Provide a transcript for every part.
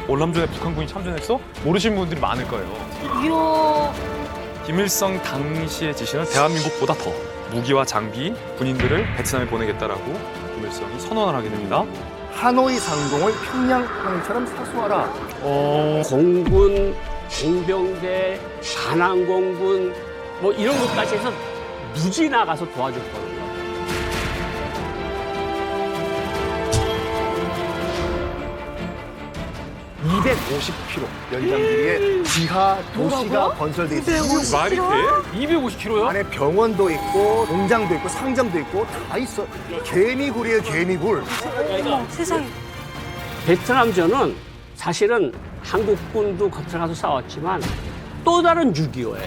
월남전에 북한군이 참전했어? 모르시는 분들이 많을 거예요. 이야. 김일성 당시의 지시는 대한민국보다 더 무기와 장비, 군인들을 베트남에 보내겠다라고 김일성이 선언을 하게 됩니다. 하노이 상공을 평양 항처럼 사수하라. 공군, 공병대, 반항공군 뭐 이런 것까지 해서 무지 나가서 도와줬거든요. 250km 연장거리의 지하 도시가 건설돼 있습니다. 말이 돼? 250km요? 안에 병원도 있고 공장도 있고 상점도 있고 다 있어. 개미굴이에요, 개미굴. 어머, 세상에. 베트남전은 사실은 한국군도 거쳐가서 싸웠지만 또 다른 6.25예요.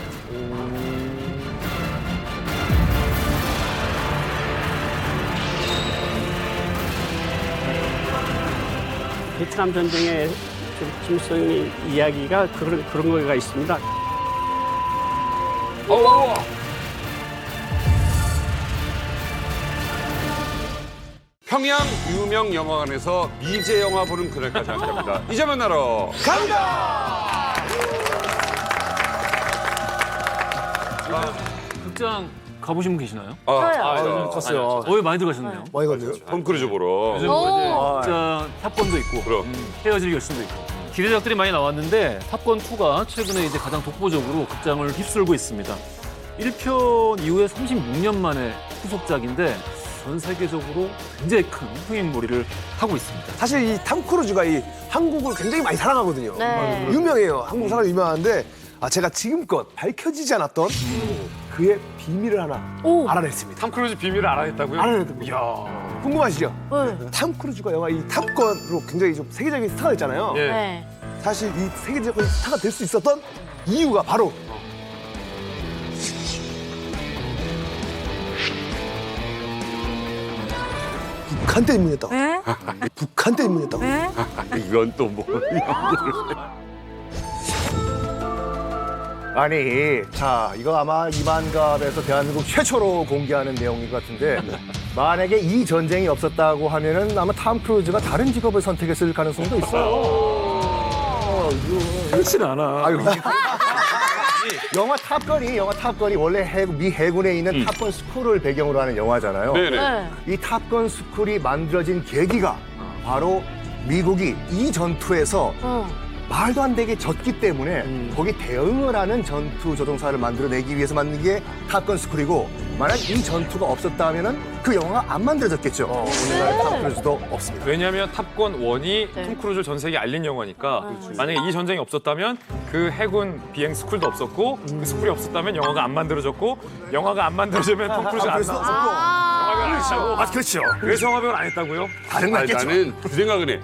베트남 전쟁의 김일성의 이야기가 그런 거가 있습니다. 평양 유명 영화관에서 미제 영화 보는 그날까지 함께합니다. 이제 만나러 갑니다. 극장 가보신 분 계시나요? 저요. 컸어요. 많이 들어가셨네요. 많이 갔네요. 톰 크루즈 보러. 요즘 오. 극장 탑건도 있고 그럼. 헤어질 결심도 있고 기대작들이 많이 나왔는데 탑건 2가 최근에 이제 가장 독보적으로 극장을 휩쓸고 있습니다. 1편 이후에 36년 만에 후속작인데 전 세계적으로 굉장히 큰 흥행몰이를 하고 있습니다. 사실 이 탐 크루즈가 이 한국을 굉장히 많이 사랑하거든요. 네. 유명해요. 한국 사람 유명한데 제가 지금껏 밝혀지지 않았던 그의 비밀을 하나 오. 알아냈습니다. 탐 크루즈 비밀을 알아냈다고요? 알아냈답니다. 궁금하시죠? 네. 탐 크루즈가 영화 이 탑건으로 굉장히 좀 세계적인 스타가 됐잖아요. 예. 네. 사실 이 세계적인 스타가 될 수 있었던 이유가 바로 북한 때문이었다고. 네? 북한 때문이었다고. 네? 이건 또 뭐. 아니, 자, 이거 아마 이만갑에서 대한민국 최초로 공개하는 내용인 것 같은데 만약에 이 전쟁이 없었다고 하면은 아마 탐 크루즈가 다른 직업을 선택했을 가능성도 있어요. 그렇진 않아. 아유, 영화 탑건이 원래 미 해군에 있는 탑건 스쿨을 배경으로 하는 영화잖아요. 네네. 네. 이 탑건 스쿨이 만들어진 계기가 바로 미국이 이 전투에서 말도 안 되게 졌기 때문에 거기 대응을 하는 전투 조종사를 만들어내기 위해서 만든 게 탑건 스쿨이고 만약 이 전투가 없었다면은 그 영화가 안 만들어졌겠죠. 오늘날 탑 크루즈도 없습니다. 왜냐하면 탑건 1이 네. 톰 크루즈를 전 세계에 알린 영화니까 만약에 이 전쟁이 없었다면 그 해군 비행 스쿨도 없었고 그 스쿨이 없었다면 영화가 안 만들어졌고 영화가 안 만들어지면 톰 크루즈가 안 나왔고 영화배우 안 했다고. 아, 그렇죠. 그래서 영화배우를 안 했다고요? 다른 거 있겠죠. 나는 그 생각을 해.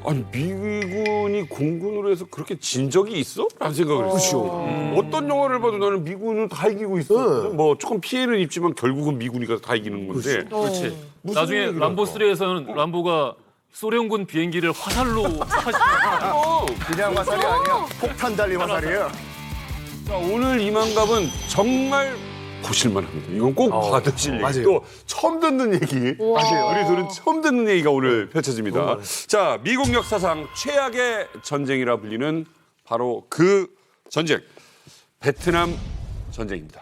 아니 미군이 공군으로 해서 그렇게 진 적이 있어? 라는 생각을 했어. 어떤 영화를 봐도 나는 미군은 다 이기고 있어. 뭐 조금 피해는 입지만 결국은 미군이 다 이기는 건데. 그렇지. 나중에 람보 3에서는 람보가 소련군 비행기를 화살로 쏴가지고 그냥 화살이 아니야. 폭탄 달린 화살이에요. 자, 오늘 이만갑은 정말 보실만합니다. 이건 꼭 받으실 얘기. 또 처음 듣는 얘기. 맞아요. 우리 둘은 처음 듣는 얘기가 오늘 펼쳐집니다. 자, 미국 역사상 최악의 전쟁이라 불리는 바로 그 전쟁, 베트남 전쟁입니다.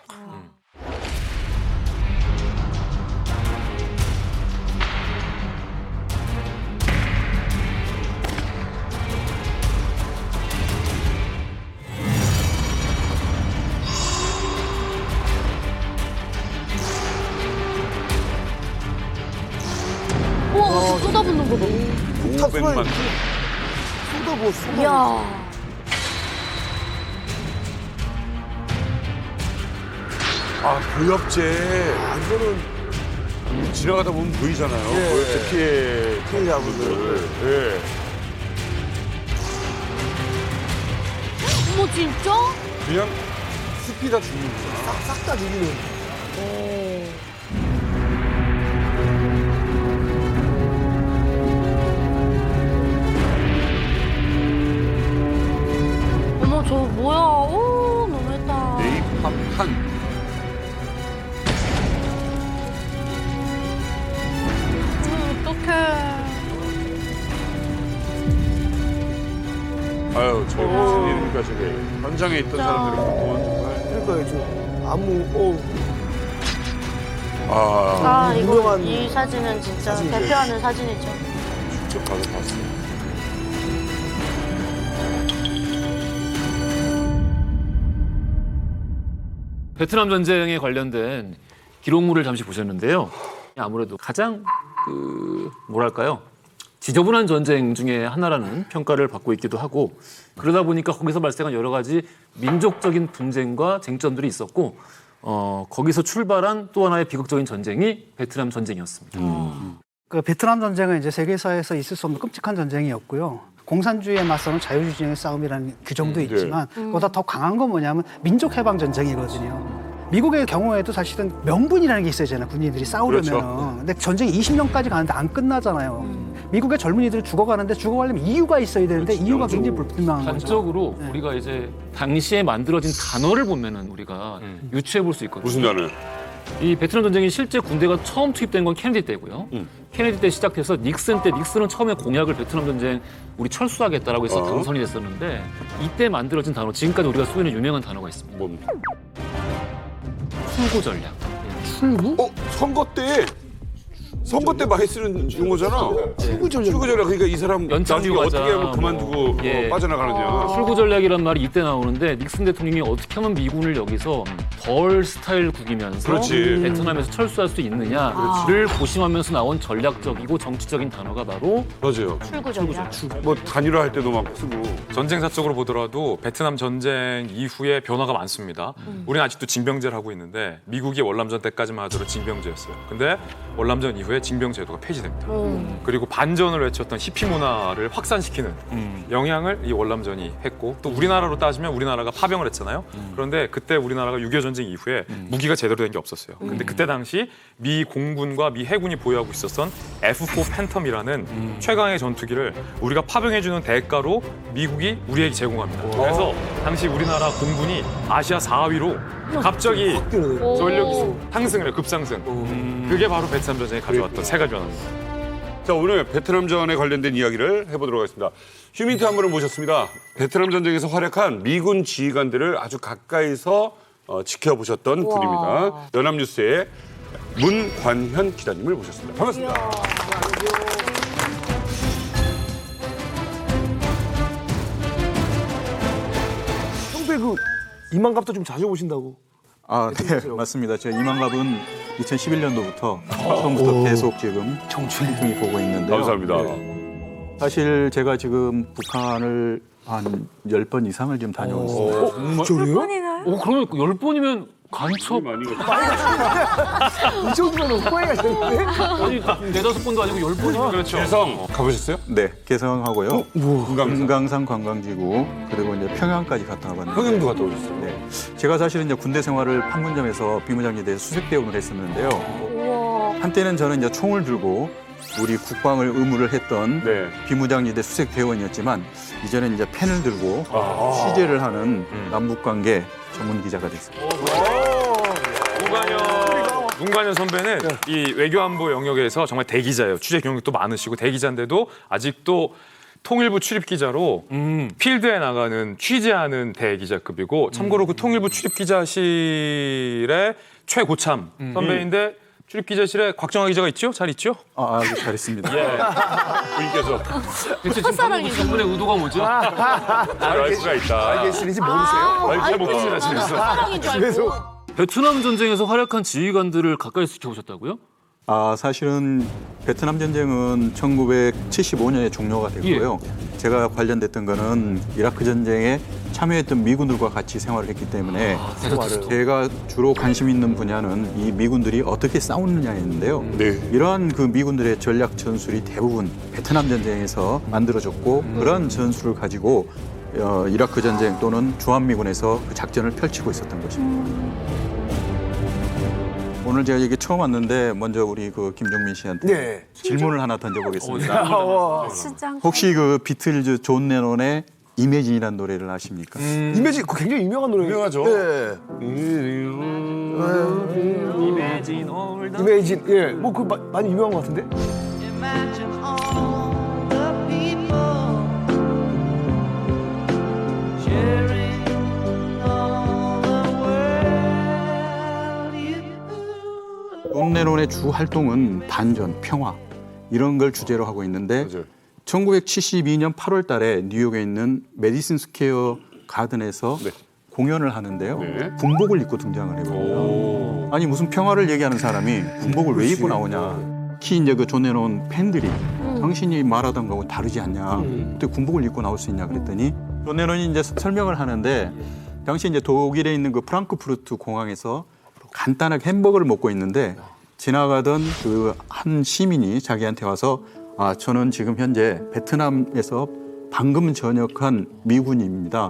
우와, 쏟아붓는 거 봐. 폭탄 500만. 쏟아부어. 이야. 아, 고엽제. 이거는 지나가다 보면 보이잖아요. 고엽제 피해 피해자분들. 예. 어머, 진짜? 그냥 숲이 다 죽는 거야. 싹 다 죽이는. 어머, 저 뭐야. 오, 너무했다. 네이팝한. 어떡해. 아유, 저게 무슨 일입니까, 저게. 현장에 있던 사람들이 보면 정말. 그러니까 좀 아, 이거 유명한 이 사진은 진짜 사진이죠. 대표하는 사진이죠. 직접 가서 봤습니다. 베트남 전쟁에 관련된 기록물을 잠시 보셨는데요. 아무래도 가장 뭐랄까요? 지저분한 전쟁 중에 하나라는 평가를 받고 있기도 하고 그러다 보니까 거기서 발생한 여러 가지 민족적인 분쟁과 쟁점들이 있었고 거기서 출발한 또 하나의 비극적인 전쟁이 베트남 전쟁이었습니다. 그 베트남 전쟁은 이제 세계사에서 있을 수 없는 끔찍한 전쟁이었고요. 공산주의에 맞서는 자유주의의 싸움이라는 규정도 있지만 그보다 더 강한 건 뭐냐면 민족 해방 전쟁이거든요. 미국의 경우에도 사실은 명분이라는 게 있어야잖아요. 군인들이 싸우려면. 그렇죠. 근데 전쟁이 20년까지 가는데 안 끝나잖아요. 미국의 젊은이들이 죽어가는데 죽어가려면 이유가 있어야 되는데 이유가 굉장히 불분명한 거죠. 단적으로 우리가 이제 당시에 만들어진 단어를 보면은 우리가 유추해 볼 수 있거든요. 무슨 단어요? 이 베트남 전쟁이 실제 군대가 처음 투입된 건 케네디 때고요. 케네디 때 시작해서 닉슨 때 닉슨은 처음에 공약을 베트남 전쟁 우리 철수하겠다라고 해서 당선이 됐었는데 이때 만들어진 단어 지금까지 우리가 쓰고 있는 유명한 단어가 있습니다. 뭡니까? 출구 전략. 선거 때 많이 쓰는 용어잖아. 출구 전략. 그러니까 이 사람 연장 나중에 가자. 어떻게 하면 그만두고 예. 빠져나가느냐. 출구 전략이란 말이 이때 나오는데 닉슨 대통령이 어떻게 하면 미군을 여기서 덜 스타일 구기면서 그렇지. 베트남에서 철수할 수 있느냐를 고심하면서 나온 전략적이고 정치적인 단어가 바로 맞아요. 출구 전략. 뭐 단일화할 때도 막 쓰고. 전쟁사적으로 보더라도 베트남 전쟁 이후에 변화가 많습니다. 우리는 아직도 징병제를 하고 있는데 미국이 월남전 때까지만 하더라도 징병제였어요. 근데 월남전 이후에 징병제도가 폐지됩니다. 그리고 반전을 외쳤던 히피 문화를 확산시키는 영향을 이 월남전이 했고 또 우리나라로 따지면 우리나라가 파병을 했잖아요. 그런데 그때 우리나라가 6.25 전쟁 이후에 무기가 제대로 된 게 없었어요. 근데 그때 당시 미 공군과 미 해군이 보유하고 있었던 F4 팬텀이라는 최강의 전투기를 우리가 파병해주는 대가로 미국이 우리에게 제공합니다. 그래서 당시 우리나라 공군이 아시아 4위로 갑자기 전력이 상승을 해요. 급상승. 그게 바로 베트남 전쟁이 가져왔던 세 가지 변화입니다. 자, 오늘 베트남전에 관련된 이야기를 해보도록 하겠습니다. 휴민트 한 분을 모셨습니다. 베트남 전쟁에서 활약한 미군 지휘관들을 아주 가까이서 지켜보셨던 분입니다. 연합뉴스의 문관현 기자님을 모셨습니다. 반갑습니다. 평소에 그 이만갑도 좀 자주 보신다고. 아, 네, 맞습니다. 제가 이만갑은 2011년도부터 처음부터 계속 지금 청춘이 보고 있는데요. 감사합니다. 네. 사실 제가 지금 북한을 한 10번 이상을 지금 다녀오고 있습니다. 저래요? 그러면 10번이면 간첩 이 정도면 후회가 되는데? 아니 4-5번도 아니고 10번이면 그렇죠. 개성 가보셨어요? 네, 개성하고요. 금강산 관광지구 그리고 이제 평양까지 갔다 와봤는데 평양도 갔다 오셨어요? 네. 제가 사실은 이제 군대 생활을 판문점에서 비무장지대에 수색대원을 했었는데요. 한때는 저는 이제 총을 들고 우리 국방을 의무를 했던 네. 비무장지대 수색대원이었지만 이제는 이제 펜을 들고 취재를 하는 남북관계 전문 기자가 됐습니다. 문관현 선배는 이 외교안보 영역에서 정말 대기자예요. 취재 경력도 많으시고 대기자인데도 아직도 통일부 출입 기자로 필드에 나가는 취재하는 대기자급이고 참고로 그 통일부 출입 기자실의 최고참 선배인데 출입 기자실에 곽정아 기자가 있죠? 잘 있죠? 아주 잘했습니다. 부인께서 대체 지금 방금 질문의 의도가 뭐죠? 알 수가 있다. 알게 있으는지 모르세요? 잘 못 봅니다 집에서. 사랑인 줄 알고. 베트남 전쟁에서 활약한 지휘관들을 가까이서 지켜보셨다고요? 아, 사실은 베트남 전쟁은 1975년에 종료가 됐고요. 제가 관련됐던 거는 이라크 전쟁에 참여했던 미군들과 같이 생활을 했기 때문에 제가 주로 관심 있는 분야는 이 미군들이 어떻게 싸우느냐였는데요. 네. 이러한 그 미군들의 전략 전술이 대부분 베트남 전쟁에서 만들어졌고 그런 전술을 가지고 이라크 전쟁 또는 주한미군에서 그 작전을 펼치고 있었던 것입니다. 오늘 제가 여기 처음 왔는데 먼저 우리 그 김종민 씨한테 네. 질문을 하나 던져보겠습니다. 진짜. 혹시 그 비틀즈 존 레논의 이매진이라는 노래를 아십니까? 이매진 그거 굉장히 유명한 노래예요. 유명하죠. 네. 이매진. 예. 뭐 그 많이 유명한 것 같은데? Imagine all the people 베트남의 주 활동은 반전, 평화 이런 걸 주제로 하고 있는데 맞아요. 1972년 8월 달에 뉴욕에 있는 메디슨 스퀘어 가든에서 네. 공연을 하는데요. 네. 군복을 입고 등장을 해요. 아니 무슨 평화를 얘기하는 사람이 군복을 왜 입고 나오냐. 특히 이제 그 존 레논 팬들이 당신이 말하던 거하고 다르지 않냐. 어떻게 군복을 입고 나올 수 있냐 그랬더니 존 레논이 이제 설명을 하는데 당시 이제 독일에 있는 그 프랑크푸르트 공항에서 간단하게 햄버거를 먹고 있는데 지나가던 그 한 시민이 자기한테 와서 아 저는 지금 현재 베트남에서 방금 전역한 미군입니다.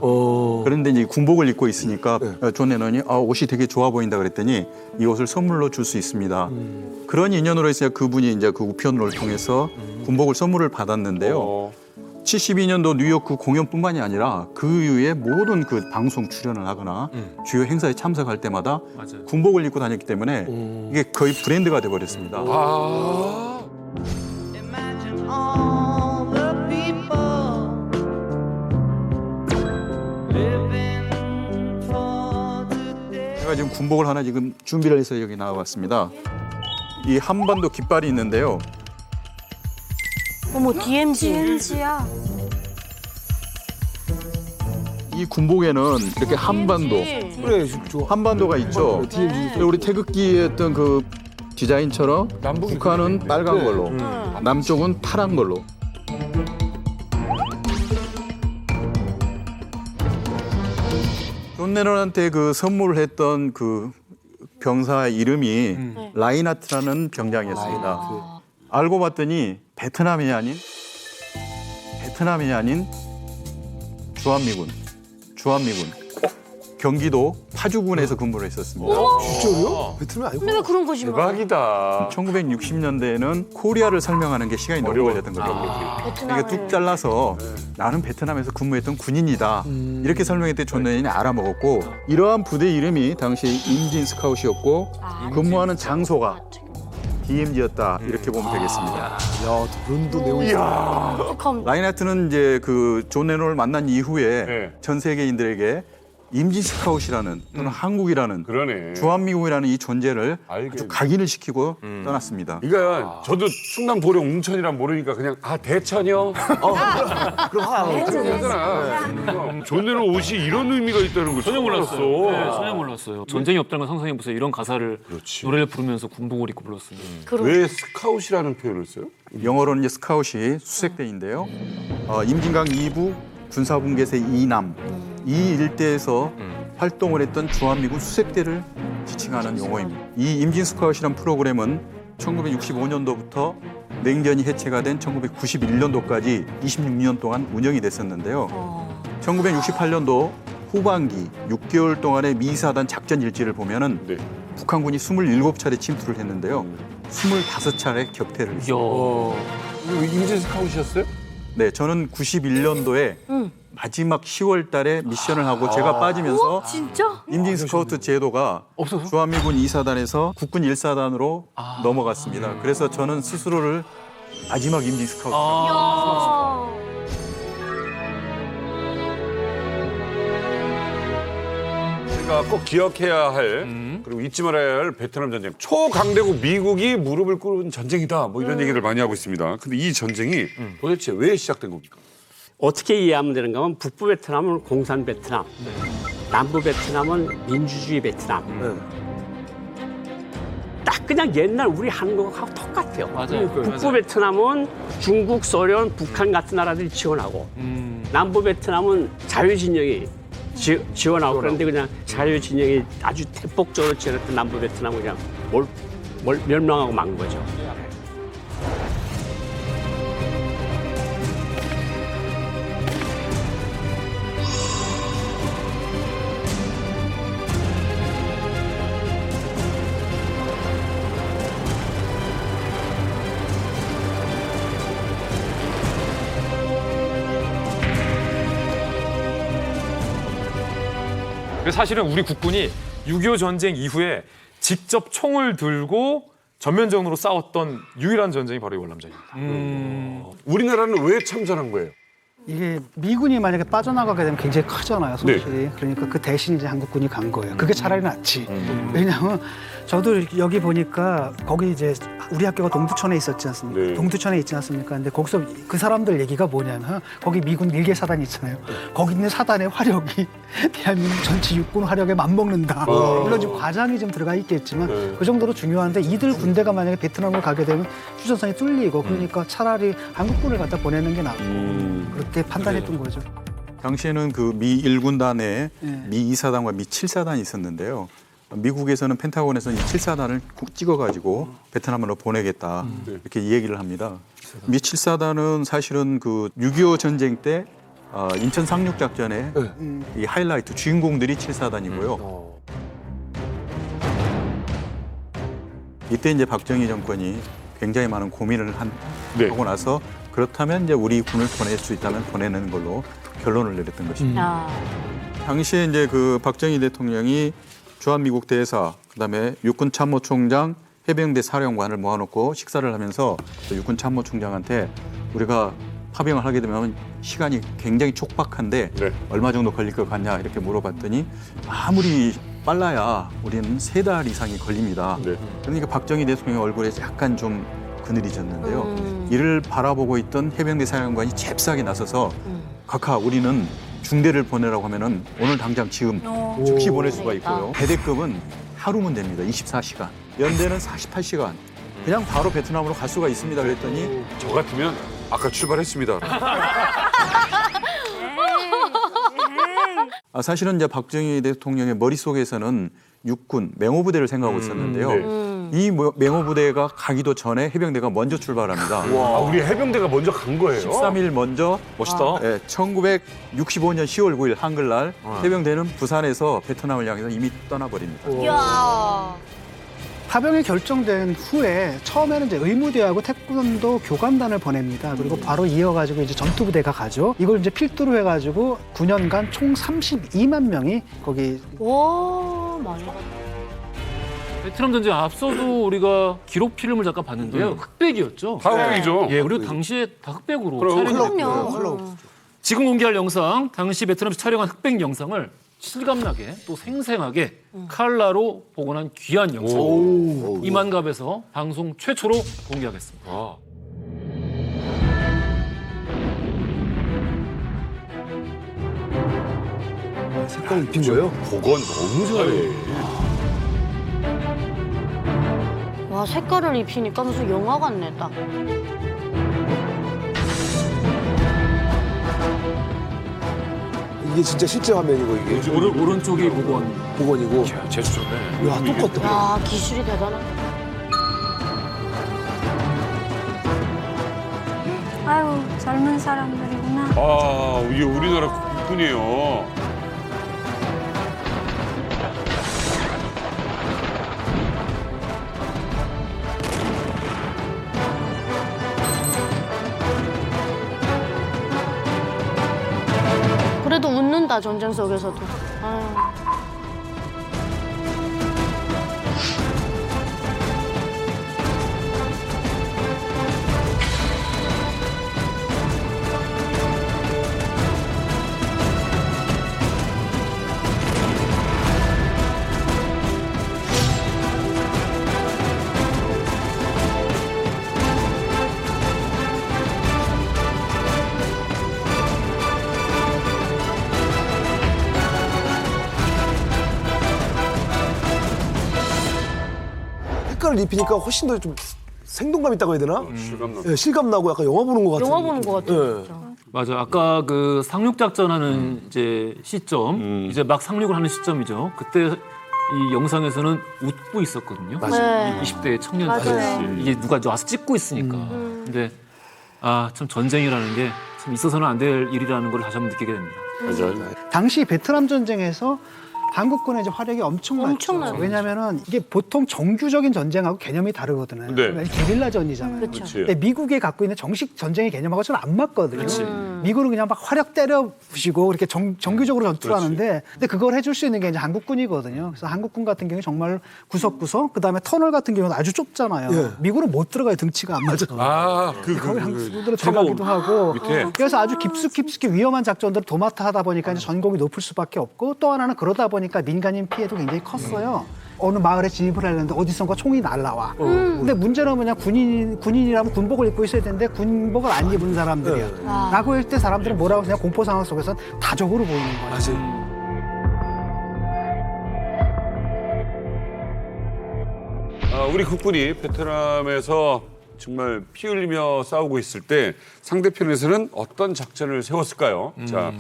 그런데 이제 군복을 입고 있으니까 존 레논이 옷이 되게 좋아 보인다 그랬더니 이 옷을 선물로 줄 수 있습니다. 그런 인연으로 해서 그분이 이제 그 우편으로 통해서 군복을 선물을 받았는데요. 72년도 뉴욕 그 공연뿐만이 아니라 그 이후에 모든 그 방송 출연을 하거나 주요 행사에 참석할 때마다 맞아요. 군복을 입고 다녔기 때문에 이게 거의 브랜드가 돼버렸습니다. Imagine all the people living for today. 제가 지금 군복을 하나 지금 준비를 해서 여기 나와봤습니다. 이 한반도 깃발이 있는데요. 어머 DMZ. 야 이 군복에는 이렇게 한반도, 그래, 좋아. 한반도가 있죠. 우리 태극기의 어떤 그 디자인처럼 북한은 빨간 걸로, 남쪽은 파란 걸로. 존 레논한테 그 선물을 했던 그 병사의 이름이 라인하트라는 병장이었습니다. 알고 봤더니 베트남이 아닌 주한미군 경기도 파주군에서 근무를 했었습니다. 진짜로요? 베트남이 아니고. 근데 왜 그런 거지 뭐. 대박이다. 1960년대에는 코리아를 설명하는 게 시간이 너무 걸렸던 거죠. 이게 뚝 잘라서 나는 베트남에서 근무했던 군인이다. 이렇게 설명했더니 존 레논이 알아먹었고 이러한 부대 이름이 당시 임진 스카웃이었고 근무하는 장소가 DMZ였다. 이렇게 보면 되겠습니다. 야, 그런 또 내용이 있어. 라인하트는 이제 그 존 레논을 만난 이후에 네. 전 세계인들에게 임진 스카웃이라는 또는 한국이라는 그러네. 주한미군이라는 이 존재를 알겠네. 아주 각인을 시키고 떠났습니다. 그러니까 저도 충남 보령 웅천이란 모르니까 그냥 대천이요. 그럼 그러잖아. 존 레논 옷이 이런 의미가 있다는 걸 전혀 몰랐어요. 네, 전혀 몰랐어. 몰랐어요. 전쟁이 없다는 걸 상상해보세요. 이런 가사를 노래를 부르면서 군복을 입고 불렀습니다. 왜 스카웃이라는 표현을 써요? 영어로는 이제 스카웃이 수색대인데요. 임진강 2부 군사분계세 이남 이 일대에서 활동을 했던 주한미군 수색대를 지칭하는 용어입니다. 이 임진 스카웃이라는 프로그램은 1965년도부터 냉전이 해체가 된 1991년도까지 26년 동안 운영이 됐었는데요. 1968년도 후반기 6개월 동안의 미사단 작전 일지를 보면은 네. 북한군이 27차례 침투를 했는데요. 25차례 격퇴를 했습니다. 임진 스카웃이었어요? 네, 저는 91년도에 마지막 10월 달에 미션을 하고 제가 빠지면서 진짜? 임진 스카우트 제도가 주한미군 2사단에서 국군 1사단으로 넘어갔습니다. 그래서 저는 스스로를 마지막 임진 스카우트. 우리가 꼭 기억해야 할 그리고 잊지 말아야 할 베트남 전쟁. 초강대국 미국이 무릎을 꿇은 전쟁이다. 뭐 이런 얘기를 많이 하고 있습니다. 근데 이 전쟁이 도대체 왜 시작된 겁니까? 어떻게 이해하면 되는가 하면 북부 베트남은 공산 베트남, 남부 베트남은 민주주의 베트남. 딱 그냥 옛날 우리 한국하고 똑같아요. 맞아요. 북부 베트남은 중국, 소련, 북한 같은 나라들이 지원하고 남부 베트남은 자유진영이 지원하고 그런데 그냥 자유진영이 아주 대폭적으로 지원했던 남부 베트남은 그냥 멸망하고 만 거죠. 그래서 사실은 우리 국군이 6.25 전쟁 이후에 직접 총을 들고 전면전으로 싸웠던 유일한 전쟁이 바로 이 월남전입니다. 우리나라는 왜 참전한 거예요? 이게 미군이 만약에 빠져나가게 되면 굉장히 크잖아요, 손실이. 그러니까 그 대신 이제 한국군이 간 거예요. 그게 차라리 낫지. 왜냐하면 저도 여기 보니까 거기 이제 우리 학교가 동두천에 있었지 않습니까? 네. 동두천에 있지 않습니까? 근데 거기서 그 사람들 얘기가 뭐냐면 거기 미군 일개 사단이 있잖아요. 거기 있는 사단의 화력이 대한민국 전체 육군 화력에 맞먹는다. 물론 지금 과장이 좀 들어가 있겠지만 그 정도로 중요한데 이들 군대가 만약에 베트남을 가게 되면 휴전선이 뚫리고 그러니까 차라리 한국군을 갖다 보내는 게 낫고 그렇게 판단했던 거죠. 당시에는 그 미 1군단에 네. 미 2사단과 미 7사단이 있었는데요. 미국에서는 펜타곤에서는 이 7사단을 꼭 찍어가지고 베트남으로 보내겠다 이렇게 얘기를 합니다. 미 7사단은 사실은 그 6.25 전쟁 때 인천 상륙작전의 이 하이라이트 주인공들이 7사단이고요. 이때 이제 박정희 정권이 굉장히 많은 고민을 하고 나서 그렇다면 이제 우리 군을 보낼 수 있다면 보내는 걸로 결론을 내렸던 것입니다. 당시에 이제 그 박정희 대통령이 주한미국 대사, 그다음에 육군 참모총장, 해병대 사령관을 모아놓고 식사를 하면서 육군 참모총장한테 우리가 파병을 하게 되면 시간이 굉장히 촉박한데 얼마 정도 걸릴 것 같냐 이렇게 물어봤더니 아무리 빨라야 우리는 3달 이상이 걸립니다. 그러니까 박정희 대통령의 얼굴에 약간 좀 그늘이 졌는데요. 이를 바라보고 있던 해병대 사령관이 잽싸게 나서서 각하 우리는 중대를 보내라고 하면은 오늘 당장 지금 즉시 보낼 수가 있고요. 대대급은 하루면 됩니다. 24시간. 연대는 48시간. 그냥 바로 베트남으로 갈 수가 있습니다. 그랬더니 저 같으면 아까 출발했습니다. 사실은 이제 박정희 대통령의 머릿속에서는 육군 맹호부대를 생각하고 있었는데요. 이 맹호부대가 가기도 전에 해병대가 먼저 출발합니다. 아, 우리 해병대가 먼저 간 거예요? 13일 먼저 멋있다. 1965년 10월 9일 한글날 해병대는 부산에서 베트남을 향해서 이미 떠나버립니다. 이야. 파병이 결정된 후에 처음에는 이제 의무대하고 태권도 교관단을 보냅니다. 그리고 바로 이어가지고 이제 전투부대가 가죠. 이걸 이제 필두로 해가지고 9년간 총 32만 명이 거기 와, 많이. 베트남 전쟁 앞서도 우리가 기록 필름을 잠깐 봤는데요. 흑백이었죠. 다 흑백이죠. 예, 그리고 당시에 다 흑백으로 그럼, 촬영했고요. 지금 공개할 영상, 당시 베트남에서 촬영한 흑백 영상을 실감나게 또 생생하게 칼라로 복원한 귀한 영상. 이만갑에서 방송 최초로 공개하겠습니다. 색깔 입힌 거예요? 복원 너무 잘해. 와, 색깔을 입히니까 무슨 영화 같네, 딱. 이게 진짜 실제 화면이고 이게 오른쪽이 복원. 복원이고. 재수 좋네. 야 똑같다. 야, 기술이 대단하다. 아유, 젊은 사람들이구나. 아, 이게 우리나라 국군이에요. 그래도 웃는다, 전쟁 속에서도. 아유. 색깔을 입히니까 훨씬 더 좀 생동감 있다고 해야 되나? 실감나. 예, 실감 나고 약간 영화 보는 것 같은. 영화 보는 것 같아, 예. 진짜. 맞아. 아까 그 상륙작전하는 이제 시점, 이제 막 상륙을 하는 시점이죠. 그때 이 영상에서는 웃고 있었거든요. 네. 20대 청년들이. 맞아요. 이게 누가 와서 찍고 있으니까. 근데 참 전쟁이라는 게 참 있어서는 안 될 일이라는 걸 다시 한번 느끼게 됩니다. 맞아요. 당시 베트남 전쟁에서 한국군의 이제 화력이 엄청났죠. 엄청나요. 왜냐하면은 이게 보통 정규적인 전쟁하고 개념이 다르거든요. 네. 게릴라전이잖아요. 그렇죠. 그치. 근데 미국이 갖고 있는 정식 전쟁의 개념하고 좀 안 맞거든요. 미군은 그냥 막 화력 때려 부시고 이렇게 정규적으로 전투를 하는데 근데 그걸 해줄 수 있는 게 이제 한국군이거든요. 그래서 한국군 같은 경우는 정말 구석구석 그다음에 터널 같은 경우는 아주 좁잖아요. 미군은 못 들어가요. 등치가 안 맞아. 거기 한국군들은 들어가기도 하고 그래서 아주 깊숙이 위험한 작전들을 도맡아 하다 보니까 이제 전공이 높을 수밖에 없고 또 하나는 그러다 보니까 민간인 피해도 굉장히 컸어요. 어느 마을에 진입을 하려는데 어디선가 총이 날라와. 근데 문제는 뭐냐 군인이라면 군복을 입고 있어야 되는데 군복을 안 입은 사람들이야. 라고 할 때 사람들은 뭐라고 그냥 공포 상황 속에서 다적으로 보이는 거예요. 우리 국군이 베트남에서 정말 피 흘리며 싸우고 있을 때 상대편에서는 어떤 작전을 세웠을까요? 자,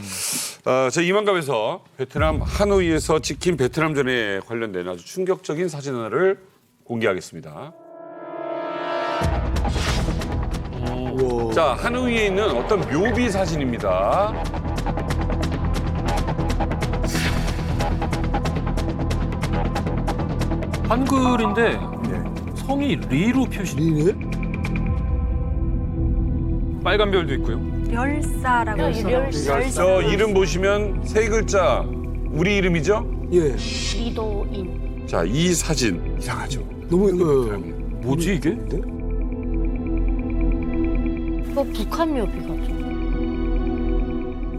이만갑에서 베트남 하노이에서 찍힌 베트남전에 관련된 아주 충격적인 사진 하나를 공개하겠습니다. 자, 하노이에 있는 어떤 묘비 사진입니다. 한글인데 성이 리로 표시. 빨간 별도 있고요. 멸사라고 있어요. 저 이름 보시면 세 글자 우리 이름이죠? 리도인. 자, 이 사진 이상하죠? 뭐지 이게? 북한 묘비 같죠.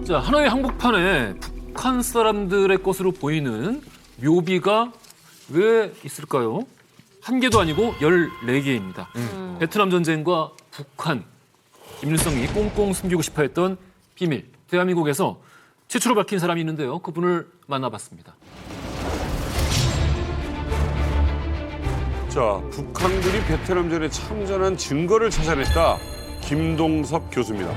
자, 하나의 한복판에 북한 사람들의 것으로 보이는 묘비가 왜 있을까요? 한 개도 아니고 14개입니다. 베트남 전쟁과 북한, 김일성이 꽁꽁 숨기고 싶어 했던 비밀. 대한민국에서 최초로 밝힌 사람이 있는데요. 그분을 만나봤습니다. 자, 북한군이 베트남전에 참전한 증거를 찾아냈다. 김동섭 교수입니다.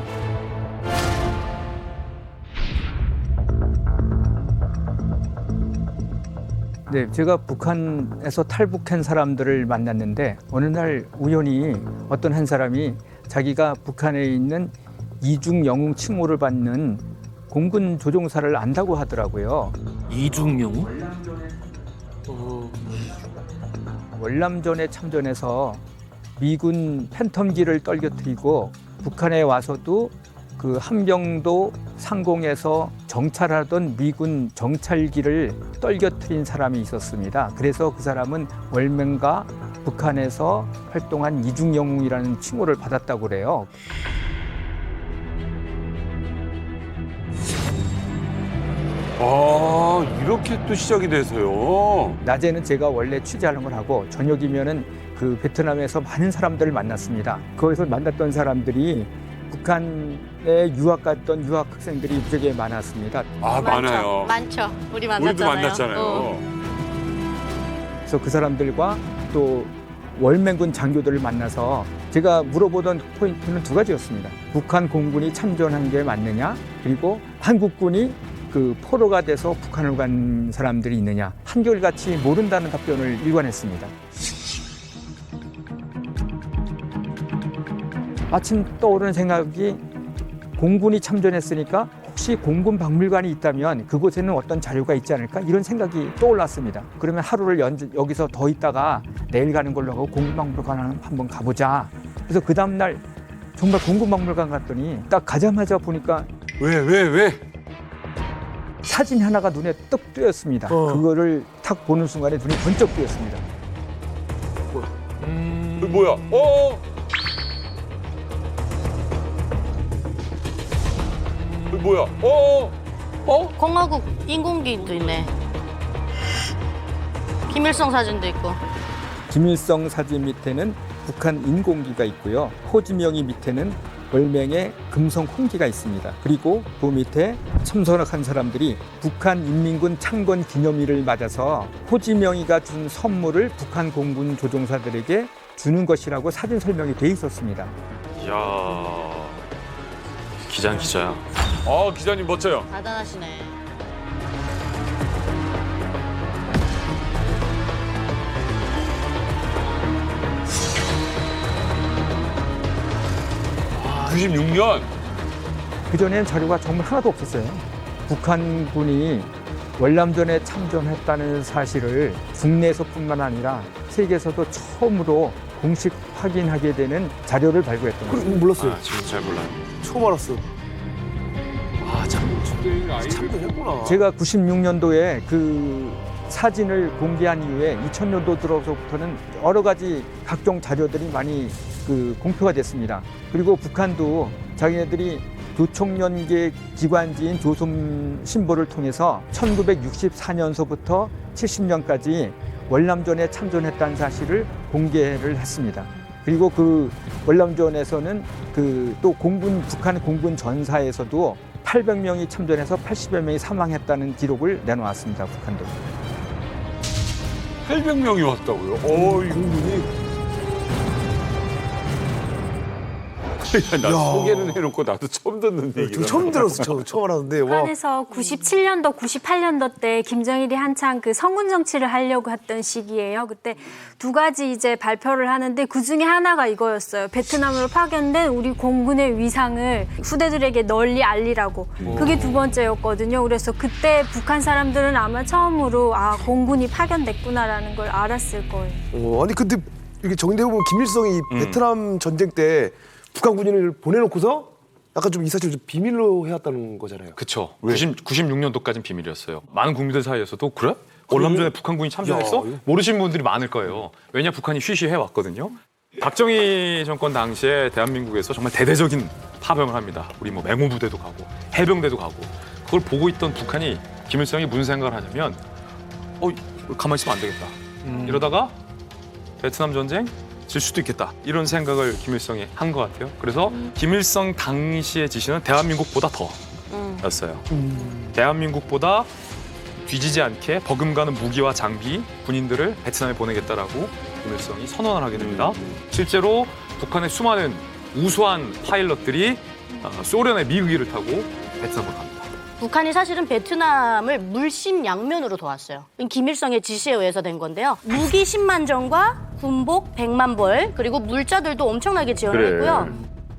네, 제가 북한에서 탈북한 사람들을 만났는데 어느 날 우연히 어떤 한 사람이 자기가 북한에 있는 이중 영웅 칭호를 받는 공군 조종사를 안다고 하더라고요. 이중 영웅? 월남전에 참전해서 미군 팬텀기를 떨겨뜨리고 북한에 와서도 그 함경도 상공에서 정찰하던 미군 정찰기를 떨겨뜨린 사람이 있었습니다. 그래서 그 사람은 월맹과 북한에서 활동한 이중영웅이라는 칭호를 받았다고 그래요. 아, 이렇게 또 시작이 돼서요. 낮에는 제가 원래 취재하는 걸 하고 저녁이면은 그 베트남에서 많은 사람들을 만났습니다. 거기서 만났던 사람들이 북한에 유학 갔던 유학 학생들이 무지하게 많았습니다. 아, 많아요. 많죠. 우리 만났잖아요. 우리도 만났잖아요. 그래서 그 사람들과 또 월맹군 장교들을 만나서 제가 물어보던 포인트는 두 가지였습니다. 북한 공군이 참전한 게 맞느냐, 그리고 한국군이 그 포로가 돼서 북한을 간 사람들이 있느냐, 한결같이 모른다는 답변을 일관했습니다. 마침 떠오르는 생각이 공군이 참전했으니까 혹시 공군 박물관이 있다면 그곳에는 어떤 자료가 있지 않을까 이런 생각이 떠올랐습니다. 그러면 하루를 여기서 더 있다가 내일 가는 걸로 하고 공군 박물관 한번 가보자. 그래서 그 다음 날 정말 공군 박물관 갔더니 딱 가자마자 보니까 왜? 사진 하나가 눈에 떡 띄었습니다. 그거를 딱 보는 순간에 눈이 번쩍 뜨였습니다. 뭐야? 뭐야? 공화국 인공기도 있네. 김일성 사진도 있고. 김일성 사진 밑에는 북한 인공기가 있고요. 호지명이 밑에는 월맹의 금성 홍기가 있습니다. 그리고 그 밑에 참선한 사람들이 북한 인민군 창건 기념일을 맞아서 호지명이가 준 선물을 북한 공군 조종사들에게 주는 것이라고 사진 설명이 돼 있었습니다. 이야, 기자는 기자야. 기자님 멋져요. 대단하시네. 아, 96년? 그전에는 자료가 정말 하나도 없었어요. 북한군이 월남전에 참전했다는 사실을 국내에서뿐만 아니라 세계에서도 처음으로 공식 확인하게 되는 자료를 발굴했던 거죠. 몰랐어요. 진짜 잘 몰라요. 처음 알았어. 참고했구나. 제가 96년도에 그 사진을 공개한 이후에 2000년도 들어서부터는 여러 가지 각종 자료들이 많이 공표가 됐습니다. 그리고 북한도 자기네들이 조총련계 기관지인 조선 신보를 통해서 1964년서부터 70년까지 월남전에 참전했다는 사실을 공개를 했습니다. 그리고 그 월남전에서는 또 북한 공군 전사에서도 800명이 참전해서 80여 명이 사망했다는 기록을 내놓았습니다. 북한도. 800명이 왔다고요? 공군이? 나 소개는 해놓고 나도 처음 듣는 얘기라. 처음 들었어. 처음 알았는데. 와. 북한에서 97년도, 98년도 때 김정일이 한창 그 성군 정치를 하려고 했던 시기예요. 그때 두 가지 이제 발표를 하는데 그 중에 하나가 이거였어요. 베트남으로 파견된 우리 공군의 위상을 후대들에게 널리 알리라고. 그게 두 번째였거든요. 그래서 그때 북한 사람들은 아마 처음으로 공군이 파견됐구나라는 걸 알았을 거예요. 아니 근데 이렇게 정리되고 보면 김일성이 베트남 전쟁 때 북한 군인을 보내놓고서 약간 좀 이 사실 좀 비밀로 해왔다는 거잖아요. 그쵸. 96년도까지는 비밀이었어요. 많은 국민들 사이에서도 그래? 월남전에 북한 군이 참전했어? 모르시는 분들이 많을 거예요. 왜냐 북한이 쉬쉬해왔거든요. 박정희 정권 당시에 대한민국에서 정말 대대적인 파병을 합니다. 우리 뭐 맹호부대도 가고 해병대도 가고 그걸 보고 있던 북한이 김일성이 무슨 생각을 하냐면 가만히 있으면 안 되겠다. 이러다가 베트남 전쟁 질 수도 있겠다. 이런 생각을 김일성이 한 것 같아요. 그래서 김일성 당시의 지시는 대한민국보다 더였어요. 대한민국보다 뒤지지 않게 버금가는 무기와 장비, 군인들을 베트남에 보내겠다라고 김일성이 선언을 하게 됩니다. 실제로 북한의 수많은 우수한 파일럿들이 소련의 미그기를 타고 베트남으로 갑니다. 북한이 사실은 베트남을 물심양면으로 도왔어요. 김일성의 지시에 의해서 된 건데요. 무기 10만 정과 군복 100만 벌, 그리고 물자들도 엄청나게 지원을 했고요.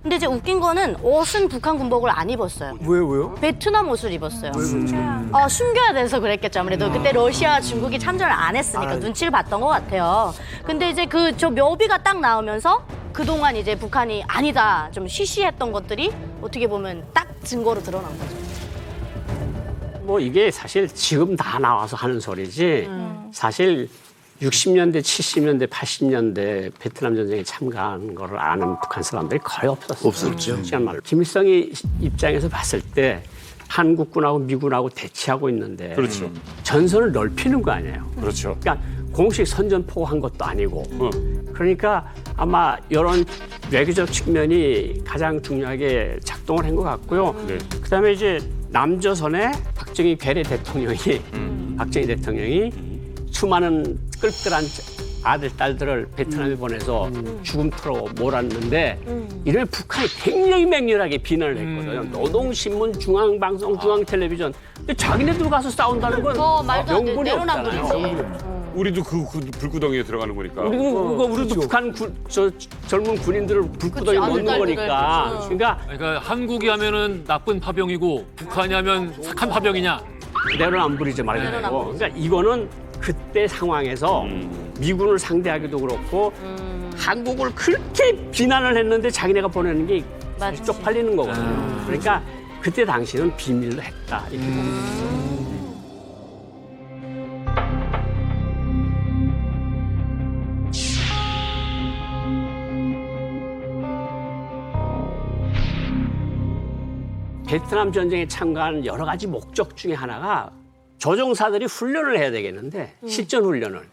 근데 이제 웃긴 거는 옷은 북한 군복을 안 입었어요. 왜요? 베트남 옷을 입었어요. 숨겨야 돼서 그랬겠죠. 아무래도 그때 러시아와 중국이 참전을 안 했으니까 눈치를 봤던 것 같아요. 근데 이제 저 묘비가 딱 나오면서 그동안 이제 북한이 아니다, 좀 쉬쉬했던 것들이 어떻게 보면 딱 증거로 드러난 거죠. 뭐 이게 사실 지금 다 나와서 하는 소리지 사실 60년대, 70년대, 80년대 베트남 전쟁에 참가한 거를 아는 북한 사람들이 거의 없었죠. 김일성이 입장에서 봤을 때 한국군하고 미군하고 대치하고 있는데 그렇죠. 전선을 넓히는 거 아니에요. 그렇죠. 그러니까 공식 선전포고한 것도 아니고 그러니까 아마 이런 외교적 측면이 가장 중요하게 작동을 한 것 같고요. 그다음에 이제 남조선의 박정희 괴뢰 대통령이 박정희 대통령이 수많은 끌끌한 아들, 딸들을 베트남에 보내서 죽음터로 몰았는데 이를 북한이 굉장히 맹렬하게 비난을 했거든요. 노동신문, 중앙방송, 중앙텔레비전. 근데 자기네들 가서 싸운다는 건 말도 안 돼. 명분이 없잖아요. 내로남불이지. 우리도 그 불구덩이에 들어가는 거니까. 우리도 북한 젊은 군인들을 불구덩이에 넣는 거니까. 그러니까 한국이 하면은 나쁜 파병이고 북한이 하면 착한 파병이냐? 내로남불이죠, 말 그대로. 그러니까 이거는 그때 상황에서 미군을 상대하기도 그렇고 한국을 그렇게 비난을 했는데 자기네가 보내는 게 쪽팔리는 거거든요. 그러니까 그때 당시는 비밀로 했다. 이렇게 봅니다. 베트남 전쟁에 참가한 여러 가지 목적 중에 하나가 조종사들이 훈련을 해야 되겠는데 실전 훈련을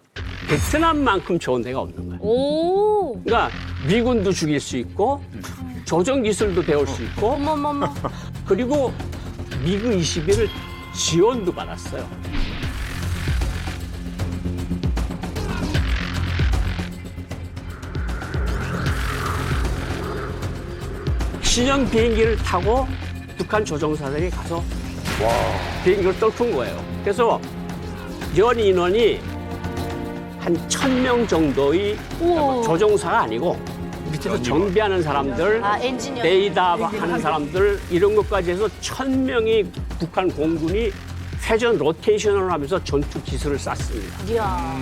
베트남만큼 좋은 데가 없는 거예요. 오. 그러니까 미군도 죽일 수 있고 조종 기술도 배울 수 있고 어머머머. 그리고 미그 21을 지원도 받았어요. 신형 비행기를 타고 북한 조종사들이 가서 비행기를 떨군 거예요. 그래서 연 인원이 한 1,000명 정도의 조종사가 아니고 밑에서 정비하는 사람들, 엔지니어. 데이터 하는 사람들 이런 것까지 해서 1,000명이 북한 공군이 회전 로테이션을 하면서 전투 기술을 쌓습니다. 이야.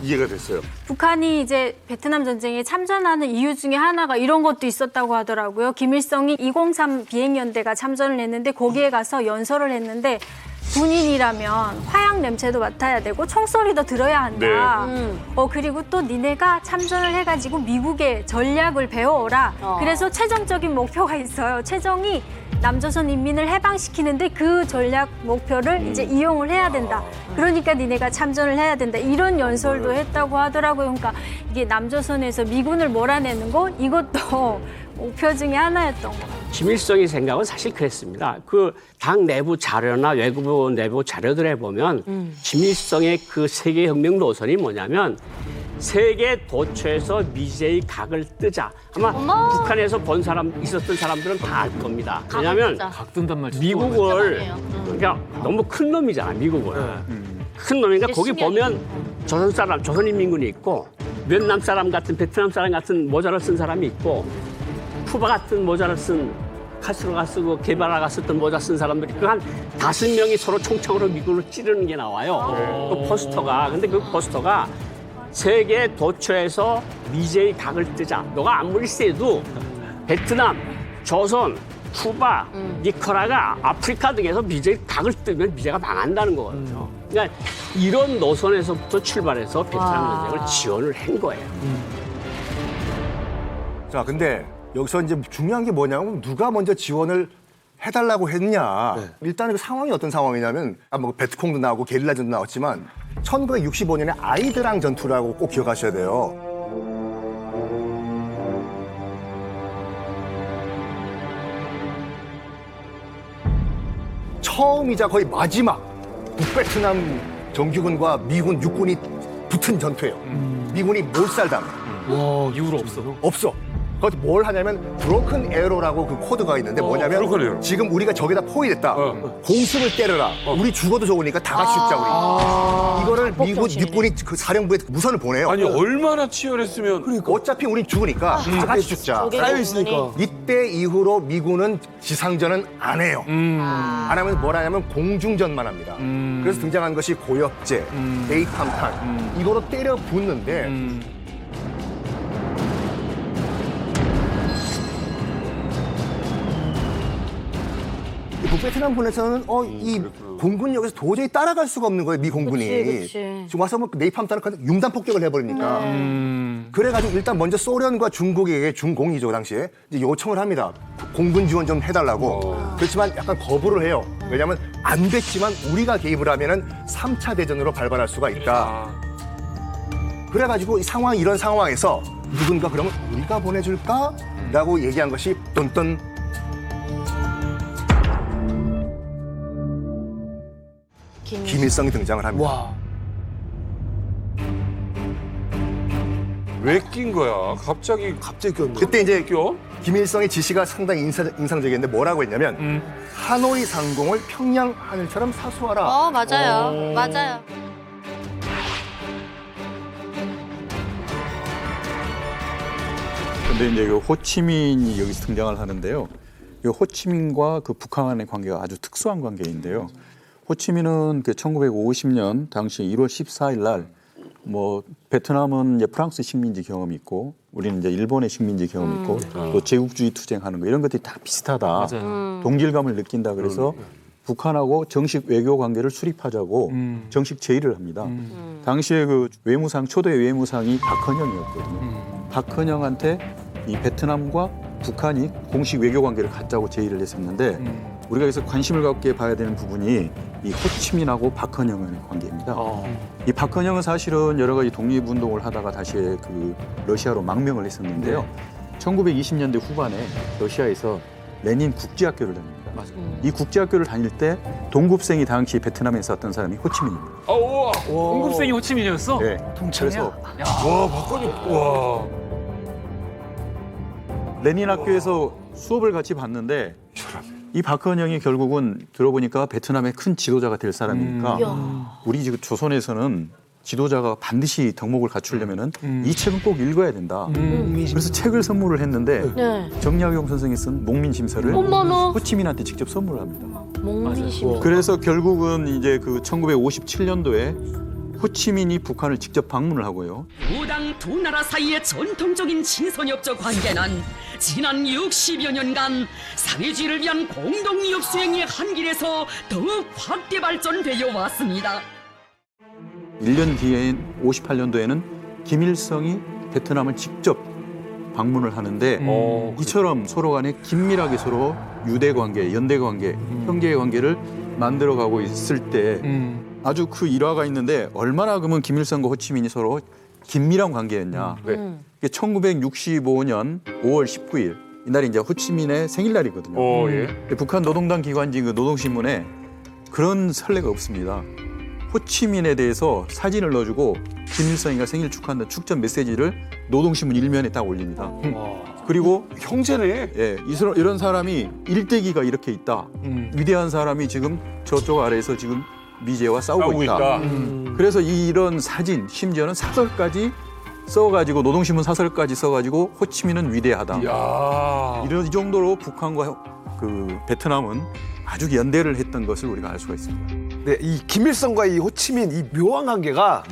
이해가 됐어요. 북한이 이제 베트남 전쟁에 참전하는 이유 중에 하나가 이런 것도 있었다고 하더라고요. 김일성이 203 비행연대가 참전을 했는데 거기에 가서 연설을 했는데 군인이라면 화약 냄새도 맡아야 되고 총소리도 들어야 한다. 그리고 또 니네가 참전을 해가지고 미국의 전략을 배워오라. 그래서 최종적인 목표가 있어요. 최종이 남조선 인민을 해방시키는데 그 전략 목표를 이제 이용을 해야 된다. 그러니까 니네가 참전을 해야 된다. 이런 연설도 했다고 하더라고요. 그러니까 이게 남조선에서 미군을 몰아내는 거 이것도 목표 중에 하나였던 것 같아요. 김일성의 생각은 사실 그랬습니다. 그 당 내부 자료나 외국부 내부 자료들에 보면 김일성의 그 세계혁명 노선이 뭐냐면 세계 도처에서 미제의 각을 뜨자. 아마 북한에서 본 사람 있었던 사람들은 다 알 겁니다. 왜냐하면 각 뜬단 말 미국을 그러니까 너무 큰 놈이잖아. 미국은 큰 놈이니까 거기 보면 조선 사람, 조선인민군이 있고越南 사람 같은 베트남 사람 같은 모자를 쓴 사람이 있고 쿠바 같은 모자를 쓴 카스트로가 쓰고 게바라가 썼던 모자 쓴 사람들이 그 한 5명이 서로 총창으로 미국을 찌르는 게 나와요. 그 포스터가. 근데 그 포스터가 세계 도처에서 미제의 각을 뜨자. 너가 아무리 세도 베트남, 조선, 쿠바, 니카라가 아프리카 등에서 미제의 각을 뜨면 미제가 망한다는 거거든요. 그러니까 이런 노선에서부터 출발해서 베트남 전쟁을 지원을 한 거예요. 자, 근데 여기서 이제 중요한 게 뭐냐면 누가 먼저 지원을 해달라고 했냐. 일단 그 상황이 어떤 상황이냐면 뭐 베트콩도 나오고 게릴라전도 나왔지만 1965년에 아이드랑 전투라고 꼭 기억하셔야 돼요. 처음이자 거의 마지막 북베트남 정규군과 미군 육군이 붙은 전투예요. 미군이 몰살당해. 이후로 없어. 없어. 그것도 뭘 하냐면 브로큰 에러라고 그 코드가 있는데 뭐냐면 브로큰 에러. 지금 우리가 적에다 포위됐다. 공습을 때려라. 우리 죽어도 좋으니까 다 같이 죽자 우리. 이거를 미국 육군이 그 사령부에 무선을 보내요. 아니 얼마나 치열했으면 어차피 우린 죽으니까 다 같이 죽자. 쌓여 있으니까. 이때 이후로 미군은 지상전은 안 해요. 안 하면 뭘 하냐면 공중전만 합니다. 그래서 등장한 것이 고엽제, 에이탐탄 이거로 때려 붓는데 북베트남군에서는 이 공군력에서 도저히 따라갈 수가 없는 거예요, 미 공군이. 그치. 지금 와서 뭐 네이팜탄을 융단 폭격을 해버리니까. 그래가지고 일단 먼저 소련과 중국에게 중공이죠, 당시에 이제 요청을 합니다. 공군 지원 좀 해달라고. 그렇지만 약간 거부를 해요. 왜냐하면 안 됐지만 우리가 개입을 하면은 3차 대전으로 발발할 수가 있다. 그래가지고 이런 상황에서 누군가 그러면 우리가 보내줄까라고 얘기한 것이 똔똔. 김일성이 등장을 합니다. 와. 왜 낀 거야? 갑자기 꼈네. 그때 이제 껴? 김일성의 지시가 상당히 인상적이었는데 뭐라고 했냐면 하노이 상공을 평양 하늘처럼 사수하라. 맞아요. 맞아요. 근데 이제 그 호치민이 여기서 등장을 하는데요. 이 호치민과 그 북한의 관계가 아주 특수한 관계인데요. 호치민은 그 1950년 당시 1월 14일 날 뭐 베트남은 이제 프랑스 식민지 경험이 있고 우리는 이제 일본의 식민지 경험이 있고 또 제국주의 투쟁하는 거 이런 것들이 다 비슷하다. 동질감을 느낀다. 그래서 북한하고 정식 외교 관계를 수립하자고 정식 제의를 합니다. 당시에 그 외무상 초대 외무상이 박헌영이었거든요. 박헌영한테 이 베트남과 북한이 공식 외교 관계를 갖자고 제의를 했었는데 우리가 여기서 관심을 갖게 봐야 되는 부분이 이 호치민하고 박헌영의 관계입니다. 이 박헌영은 사실은 여러 가지 독립운동을 하다가 다시 그 러시아로 망명을 했었는데요. 1920년대 후반에 러시아에서 레닌 국제학교를 다닙니다. 이 국제학교를 다닐 때 동급생이 당시 베트남에 있었던 사람이 호치민입니다. 우와. 공급생이 호치민이었어? 네. 동창이야. 와, 박건이. 와. 레닌 학교에서 수업을 같이 봤는데 이 박헌영이 결국은 들어보니까 베트남의 큰 지도자가 될 사람이니까 우리 지금 조선에서는 지도자가 반드시 덕목을 갖추려면은 이 책은 꼭 읽어야 된다. 그래서 책을 선물을 했는데 네. 정약용 선생이 쓴 목민심서를 어머나. 호치민한테 직접 선물을 합니다. 몽민심. 그래서 결국은 이제 그 1957년도에 호치민이 북한을 직접 방문을 하고요. 우당 두 나라 사이의 전통적인 친선협조 관계는 지난 60여 년간 사회주의를 위한 공동이익 수행의 한 길에서 더욱 확대 발전되어 왔습니다. 1년 뒤인 58년도에는 김일성이 베트남을 직접 방문을 하는데 이처럼 서로 간에 긴밀하게 서로 유대 관계, 연대 관계, 형제 관계를 만들어가고 있을 때 아주 그 일화가 있는데 얼마나 그러면 김일성과 호치민이 서로 긴밀한 관계였냐. 이게 1965년 5월 19일 이날이 이제 호치민의 생일날이거든요. 북한 노동당 기관지 그 노동신문에 그런 선례가 없습니다. 호치민에 대해서 사진을 넣어주고 김일성이가 생일 축하한다는 축전 메시지를 노동신문 일면에 딱 올립니다. 그리고 형제네. 예, 이런 사람이 일대기가 이렇게 있다. 위대한 사람이 지금 저쪽 아래에서 지금 미제와 싸우고 있다. 그래서 이런 사진, 심지어는 사설까지 써가지고 노동신문 사설까지 써가지고 호치민은 위대하다. 이 정도로 북한과 그 베트남은 아주 연대를 했던 것을 우리가 알 수가 있습니다. 네, 이 김일성과 이 호치민 이 묘한 관계가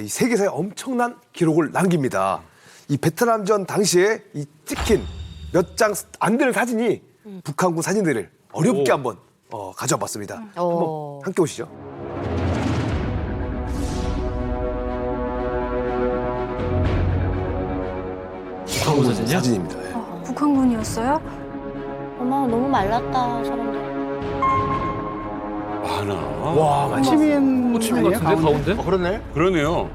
이 세계사에 엄청난 기록을 남깁니다. 이 베트남전 당시에 이 찍힌 몇 장 안 되는 사진이 북한군 사진들을 어렵게 한번 가져와 봤습니다. 한번 함께 오시죠. 북한군 사진이야? 사진입니다. 예. 북한군이었어요? 어머 너무 말랐다 사람들. 많아. 와, 맞지. 호치민 호치민 아니에요? 같은데 가운데? 그렇네. 그러네요.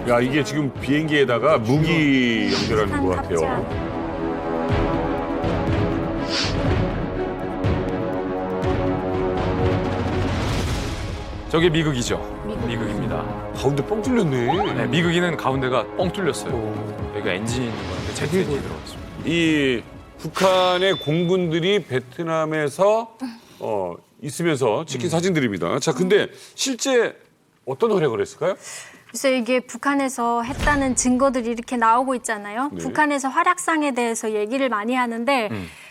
야, 이게 지금 비행기에다가 무기 연결하는 것 같아요. 저게 미극이죠. 미극입니다. 가운데 뻥 뚫렸네. 네, 미극이는 가운데가 뻥 뚫렸어요. 여기가 엔진이 있는 건데 제트 엔진이 들어갔습니다. 이 북한의 공군들이 베트남에서 있으면서 찍힌 사진들입니다. 자, 근데 실제 어떤 활약을 했을까요? 그래서 이게 북한에서 했다는 증거들이 이렇게 나오고 있잖아요. 네. 북한에서 활약상에 대해서 얘기를 많이 하는데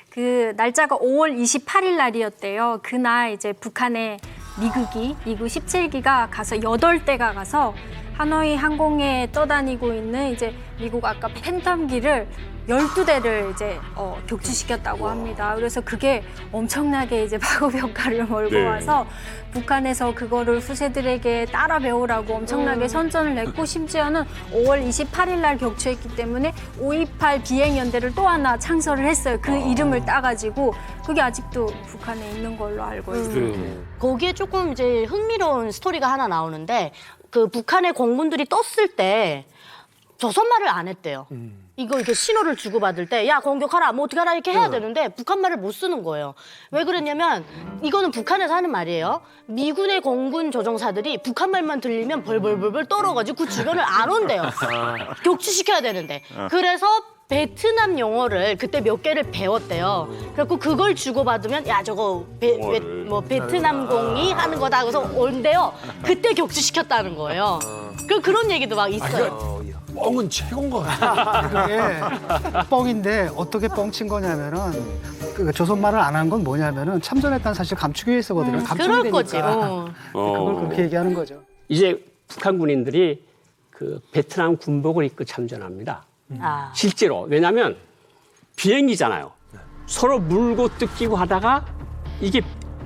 그 날짜가 5월 28일 날이었대요. 그날 이제 북한의 미국 17기가 가서 8대가 가서 하노이 항공에 떠다니고 있는 이제 미국 아까 팬텀기를 12대를 이제 격추시켰다고 합니다. 그래서 그게 엄청나게 이제 파급 효과를 몰고 네. 와서 북한에서 그거를 후세들에게 따라 배우라고 엄청나게 선전을 냈고 심지어는 5월 28일 날 격추했기 때문에 528 비행연대를 또 하나 창설을 했어요. 그 이름을 따가지고 그게 아직도 북한에 있는 걸로 알고 있어요. 거기에 조금 이제 흥미로운 스토리가 하나 나오는데 그 북한의 공군들이 떴을 때 조선말을 안 했대요. 이거 이렇게 신호를 주고받을 때 야 공격하라 뭐 어떻게 하라 이렇게 해야 되는데 북한말을 못 쓰는 거예요. 왜 그랬냐면 이거는 북한에서 하는 말이에요. 미군의 공군 조종사들이 북한말만 들리면 벌벌벌벌 떨어가지고 그 주변을 안 온대요. 격추시켜야 되는데. 그래서 베트남 용어를 그때 몇 개를 배웠대요. 그래갖고 그걸 주고받으면 야 저거 베트남공이 하는 거다. 그래서 온대요. 그때 격추시켰다는 거예요. 그런 얘기도 막 있어요. 뻥은 최고인 것 같아. 그게 뻥인데 어떻게 뻥친 거냐면은 그 조선말을 안 한 건 뭐냐면은 참전했다는 사실 감추기 위해서거든요. 감추면 그럴 거지. 되니까. 그걸 그렇게 얘기하는 거죠. 이제 북한 군인들이 그 베트남 군복을 입고 참전합니다. 실제로. 왜냐하면 비행기잖아요. 서로 물고 뜯기고 하다가 이게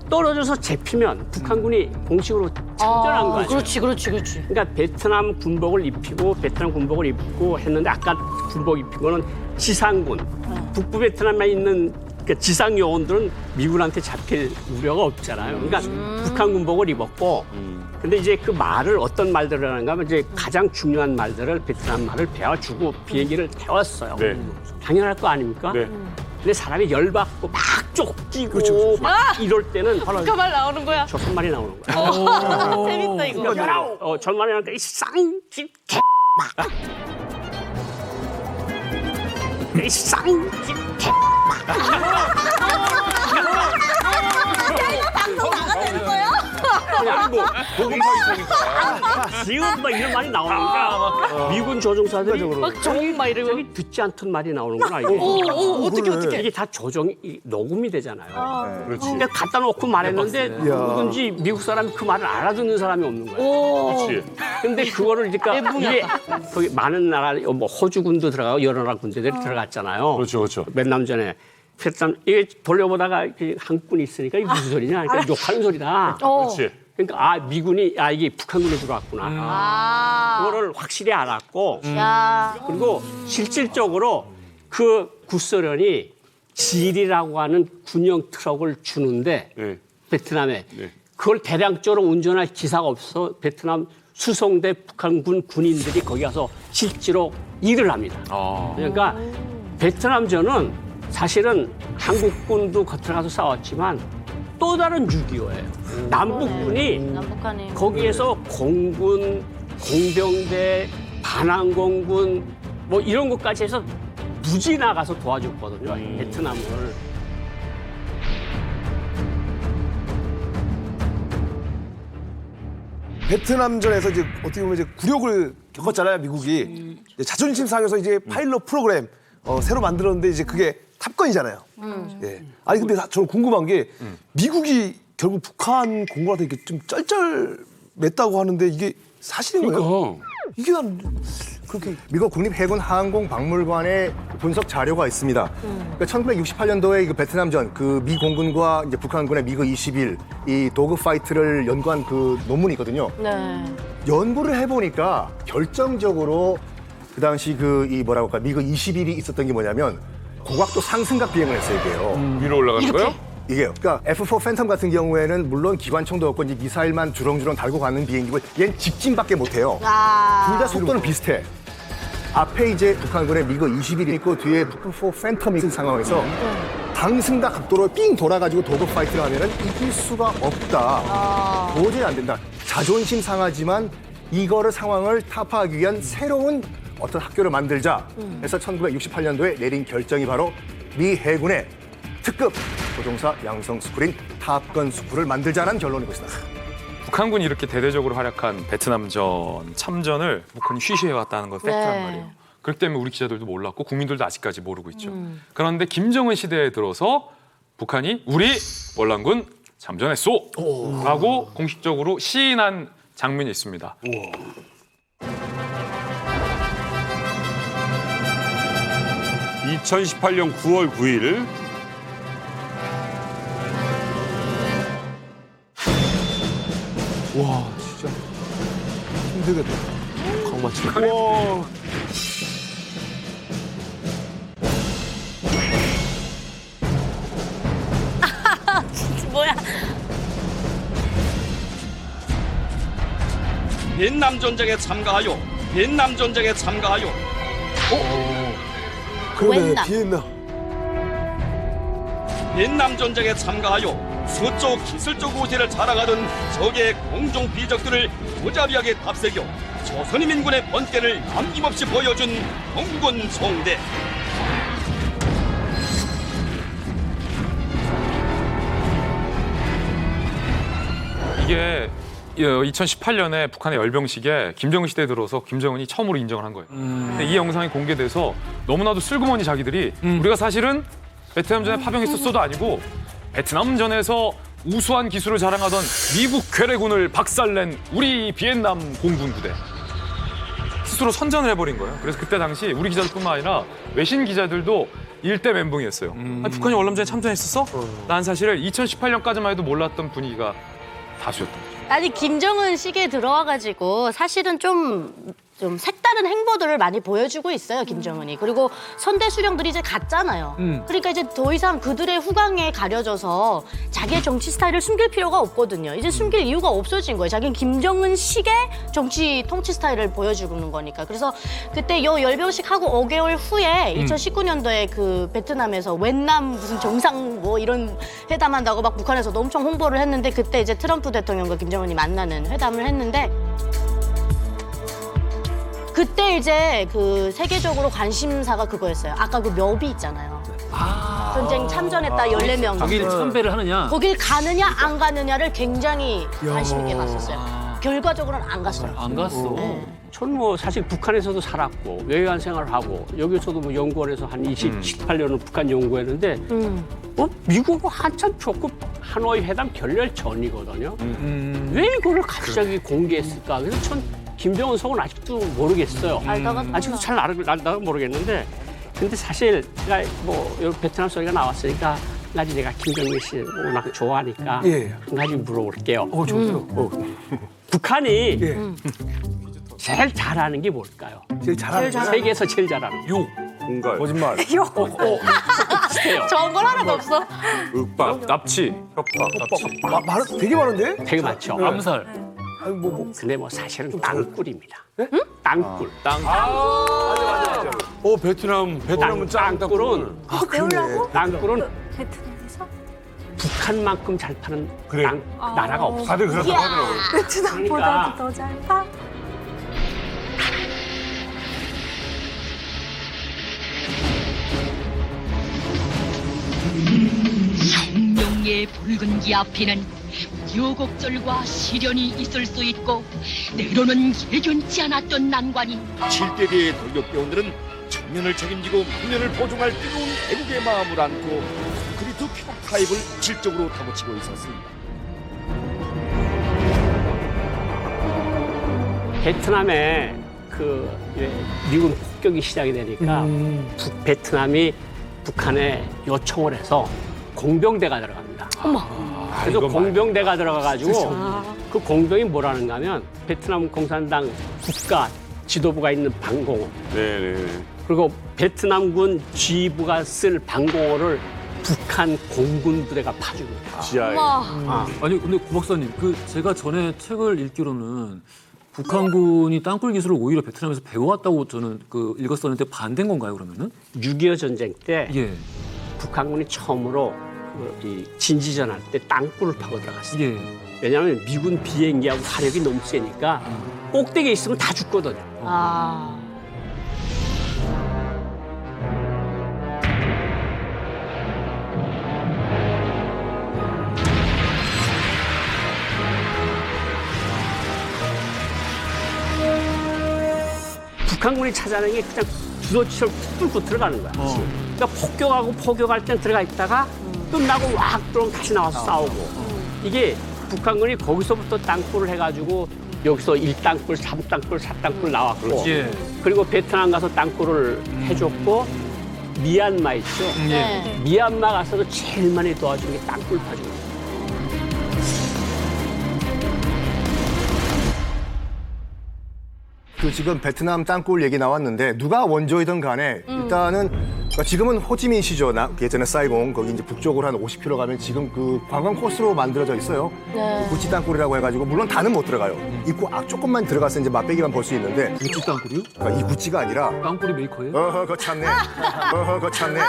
떨어져서 잡히면 북한군이 공식으로 참전한 거죠. 그렇지. 그러니까 베트남 군복을 입히고 베트남 군복을 입고 했는데 아까 군복 입힌 거는 지상군. 북부 베트남에 있는 그 지상 요원들은 미군한테 잡힐 우려가 없잖아요. 그러니까 북한 군복을 입었고 근데 이제 그 말을 어떤 말들을 하는가 하면 이제 가장 중요한 말들을 베트남 말을 배워주고 비행기를 태웠어요. 네. 당연할 거 아닙니까? 네. 근데 사람이 열받고 막 쫓기고 막 이럴 때는 북한말 나오는 거야. 조선말이 나오는 거야. 재밌다 이거. 조선말이 나오니까 이 쌍짓 개 이 쌍짓 개 방송 나가는 거야? 아니 뭐 보급파 있으니까. 지금 막 이런 말이 나오니까 미군 조종사들이 막 종 막 이러고. 저기 듣지 않던 말이 나오는구나. 이게. 어떻게. 이게 다 조정이 녹음이 되잖아요. 그렇지. 그러니까 갖다 놓고 말했는데 누군지 미국 사람이 그 말을 알아듣는 사람이 없는 거예요. 그렇지. 근데 그거를 그러니까 이게 거기 많은 나라 뭐 호주군도 들어가고 여러 나라 군대들이 들어갔잖아요. 그렇죠, 그렇죠. 몇 남 전에 베트남 이게 돌려보다가 한군이 있으니까 이게 무슨 소리냐? 그러니까 욕하는 소리다. 그렇지. 그러니까 미군이 이게 북한군에 들어왔구나. 그거를 확실히 알았고 야. 그리고 실질적으로 그 구소련이 질이라고 하는 군용 트럭을 주는데 네. 베트남에 네. 그걸 대량적으로 운전할 기사가 없어 베트남 수송대 북한군 군인들이 거기 가서 실제로 일을 합니다. 그러니까 베트남전은 사실은 한국군도 들어가서 싸웠지만 또 다른 6.25예요. 남북군이 남북한이. 거기에서 공군, 공병대, 반항공군 뭐 이런 것까지 해서 무지 나가서 도와줬거든요. 베트남을. 베트남전에서 이제 어떻게 보면 이제 굴욕을 겪었잖아요, 미국이. 이제 자존심 상해서 이제 파일럿 프로그램 새로 만들었는데 이제 그게 탑건이잖아요. 예. 아니 근데 저는 궁금한 게 미국이 결국 북한 공군한테 이렇게 좀 쩔쩔맸다고 하는데 이게 사실인 거예요? 이게 난 그렇게 미국 국립해군 항공박물관에 분석 자료가 있습니다. 그러니까 1968년도에 그 베트남전 그 미 공군과 이제 북한군의 미그 21 이 도그 파이트를 연구한 그 논문이 있거든요. 네. 연구를 해보니까 결정적으로 그 당시 그 이 뭐라고 할까 미그 21이 있었던 게 뭐냐면 고각도 상승각 비행을 했어요, 이게요. 위로 올라가는 거요? 이게요. 그러니까 F4 팬텀 같은 경우에는 물론 기관총도 없고 이제 미사일만 주렁주렁 달고 가는 비행기고 얘는 직진밖에 못해요. 둘 다 속도는 비슷해. 앞에 이제 북한군의 미그 21이 있고 뒤에 F4 팬텀이 있는 상황에서 당승각 각도로 삥 돌아가지고 도그 파이트를 하면은 이길 수가 없다. 도저히 안 된다. 자존심 상하지만 이거를 상황을 타파하기 위한 새로운 어떤 학교를 만들자. 해서 1968년도에 내린 결정이 바로 미 해군의 특급 조종사 양성 스쿨인 탑건 스쿨을 만들자는 결론인 것이다. 북한군이 이렇게 대대적으로 활약한 베트남전 참전을 북한이 쉬쉬해왔다는 건 팩트란 네. 말이에요. 그렇기 때문에 우리 기자들도 몰랐고 국민들도 아직까지 모르고 있죠. 그런데 김정은 시대에 들어서 북한이 우리 월남군 참전했소! 라고 공식적으로 시인한 장면이 있습니다. 2018년 9월 9일 와 진짜 힘들겠다. 강마치. 와. 뭐야? 베트남 전쟁에 참가하여 베트남 전쟁에 참가하여 그러네 웬남. 비엔나. 베트남 전쟁에 참가하여 서쪽 기술적 우세를 자랑하던 적의 공중 비적들을 무자비하게 답새겨 조선인민군의 번개를 남김없이 보여준 공군 송대. 이게 2018년에 북한의 열병식에 김정은 시대에 들어서 김정은이 처음으로 인정을 한 거예요. 근데 이 영상이 공개돼서 너무나도 슬그머니 자기들이 우리가 사실은 베트남전에 파병했었어도 아니고 베트남전에서 우수한 기술을 자랑하던 미국 괴뢰군을 박살낸 우리 비엔남 공군 부대. 스스로 선전을 해버린 거예요. 그래서 그때 당시 우리 기자들뿐만 아니라 외신 기자들도 일대 멘붕이었어요. 아니, 북한이 월남전에 참전했었어? 난 사실을 2018년까지만 해도 몰랐던 분위기가 다수였던 거죠. 아니 김정은 시기에 들어와가지고 사실은 좀 색다른 행보들을 많이 보여주고 있어요, 김정은이. 그리고 선대 수령들이 이제 갔잖아요. 그러니까 이제 더 이상 그들의 후광에 가려져서 자기의 정치 스타일을 숨길 필요가 없거든요. 이제 숨길 이유가 없어진 거예요. 자기는 김정은식의 정치 통치 스타일을 보여주는 거니까. 그래서 그때 열병식 하고 5개월 후에 2019년도에 그 베트남에서 웬남 무슨 정상 뭐 이런 회담한다고 막 북한에서도 엄청 홍보를 했는데 그때 이제 트럼프 대통령과 김정은이 만나는 회담을 했는데 그때 이제 그 세계적으로 관심사가 그거였어요. 아까 그 묘비 있잖아요. 전쟁 참전했다 14명. 거길 참배를 하느냐? 거길 가느냐 안 가느냐를 굉장히 관심 있게 봤었어요. 결과적으로는 안 갔어요. 안 갔어. 저는 뭐 사실 북한에서도 살았고 외교관 생활을 하고 여기서도 뭐 연구원에서 한 28년을 북한 연구했는데 미국은 한참 조금 하노이 회담 결렬 전이거든요. 왜 이거를 갑자기 공개했을까? 그래서 전 김정은 속은 아직도 모르겠어요. 아직도 잘 알다가 모르겠는데 근데 사실 제가 뭐 여기 베트남 소리가 나왔으니까 한 가지 제가 김정일 씨 워낙 좋아하니까 예. 한 가지 물어볼게요. 좋죠. 북한이 제일 잘하는 게 뭘까요? 제일 잘하는 거. 세계에서 제일 잘하는 게. 공갈, 거짓말. 비슷해요. 좋은 건 하나도 없어. 윽박, 납치. 협박. 되게 많은데? 되게 많죠. 암살. 아니, 뭐. 근데 뭐 사실은 땅굴입니다. 땅굴. 베트남은 땅굴은 배우려고? 땅굴은 베트남에서? 북한만큼 잘 파는 나라가 없어. 다들 그렇다고 하더라고요. 베트남보다도 더 잘 파? 혁명의 붉은 기 앞에는 우여곡절과 시련이 있을 수 있고 때로는 예견치 않았던 난관이 7대대의 돌격대원들은 청년을 책임지고 망년을 보증할 뜨거운 애국의 마음을 안고 콘크리트 큐브타입을 질적으로 다무치고 있었습니다. 베트남에 미군 폭격이 시작이 되니까 베트남이 북한에 요청을 해서 공병대가 들어갑니다. 그래서 공병대가 들어가가지고 그 공병이 뭐라는가 하면 베트남 공산당 국가 지도부가 있는 방공호 그리고 베트남군 지휘부가 쓸 방공호를 북한 공군 부대가 파줍니다. 지하에. 아니 근데 구 박사님, 제가 전에 책을 읽기로는 북한군이 땅굴 기술을 오히려 베트남에서 배워왔다고 저는 읽었었는데 반대인 건가요, 그러면은? 6.25 전쟁 때 예. 북한군이 처음으로 이 진지전할 때 땅굴을 파고 들어갔어요. 예. 왜냐하면 미군 비행기하고 화력이 너무 세니까 꼭대기에 있으면 다 죽거든요. 북한군이 찾아내는 게 그냥 두더지처럼 뚫고 들어가는 거야. 그러니까 폭격하고 포격할 땐 들어가 있다가 끝나고 왁 들어오면 다시 나와서 싸우고. 이게 북한군이 거기서부터 땅굴을 해가지고 여기서 1땅굴, 3땅굴, 4땅굴 나왔고 예. 그리고 베트남 가서 땅굴을 해줬고 미얀마 있죠. 네. 미얀마 가서도 제일 많이 도와준 게 땅굴 파준 거예요. 지금 베트남 땅굴 얘기 나왔는데 누가 원조이든 간에 일단은 그러니까 지금은 호치민시죠. 예전에 사이공 거기 이제 북쪽으로 한 50km 가면 지금 그 관광 코스로 만들어져 있어요. 네. 구찌 땅굴이라고 해가지고 물론 다는 못 들어가요. 입구 조금만 들어가서 이제 맛배기만 볼 수 있는데 구찌 땅굴이요? 그러니까 이 구찌가 아니라 땅굴이 메이커예요? 그거 참네. 그거 참네.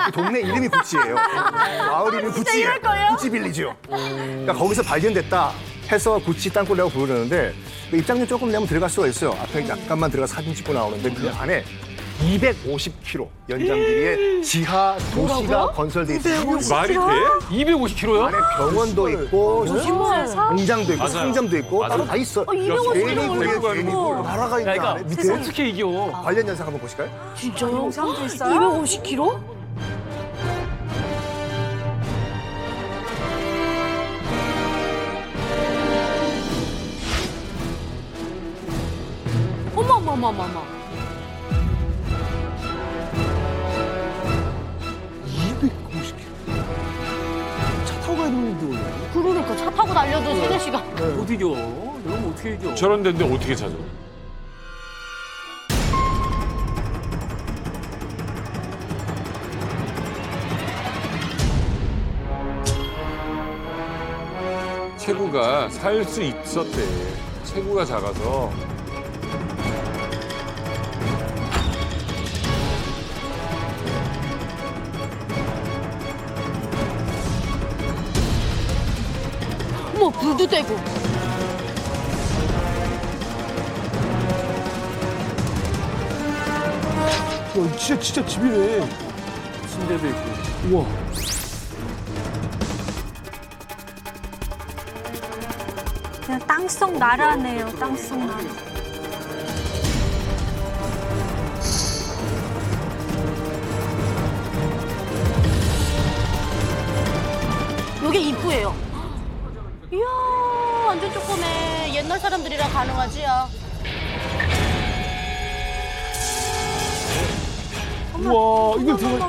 이 동네 이름이 구찌예요. 마을 이름이 구찌예요. 구찌 빌리지요. 그러니까 거기서 발견됐다 해서 구찌 땅굴이라고 부르는데 입장료 조금 내면 들어갈 수가 있어요. 앞에 약간만 들어가 사진 찍고 나오는데 그 안에 250km 연장 길이의 지하 도시가 건설돼 있어요. 말이 돼? 250km요? 안에 병원도 있고 공장도 있고 상점도 있고 따로 다 있어. 250km 괜히 나라가 있는 그러니까 안에 밑에 어떻게 이겨? 관련 영상 한번 보실까요? 진짜요? 영상도 있어요? 250km? 어머머머머머. 250km. 차 타고 가야 되는데. 그러니까 차 타고 달려도 3-4시간. 못 이겨. 이러면 어떻게 이겨? 저런 데인데 어떻게 찾아? 체구가 살 수 있었대. 체구가 작아서. 어머, 불도 떼고. 진짜 집이네. 데도 있고. 우와. 그냥 땅속 나라네요. 땅속 나라. 요게 입구예요. 이야, 완전 조그매. 옛날 사람들이라 가능하지, 야. 우와, 이걸 들어가.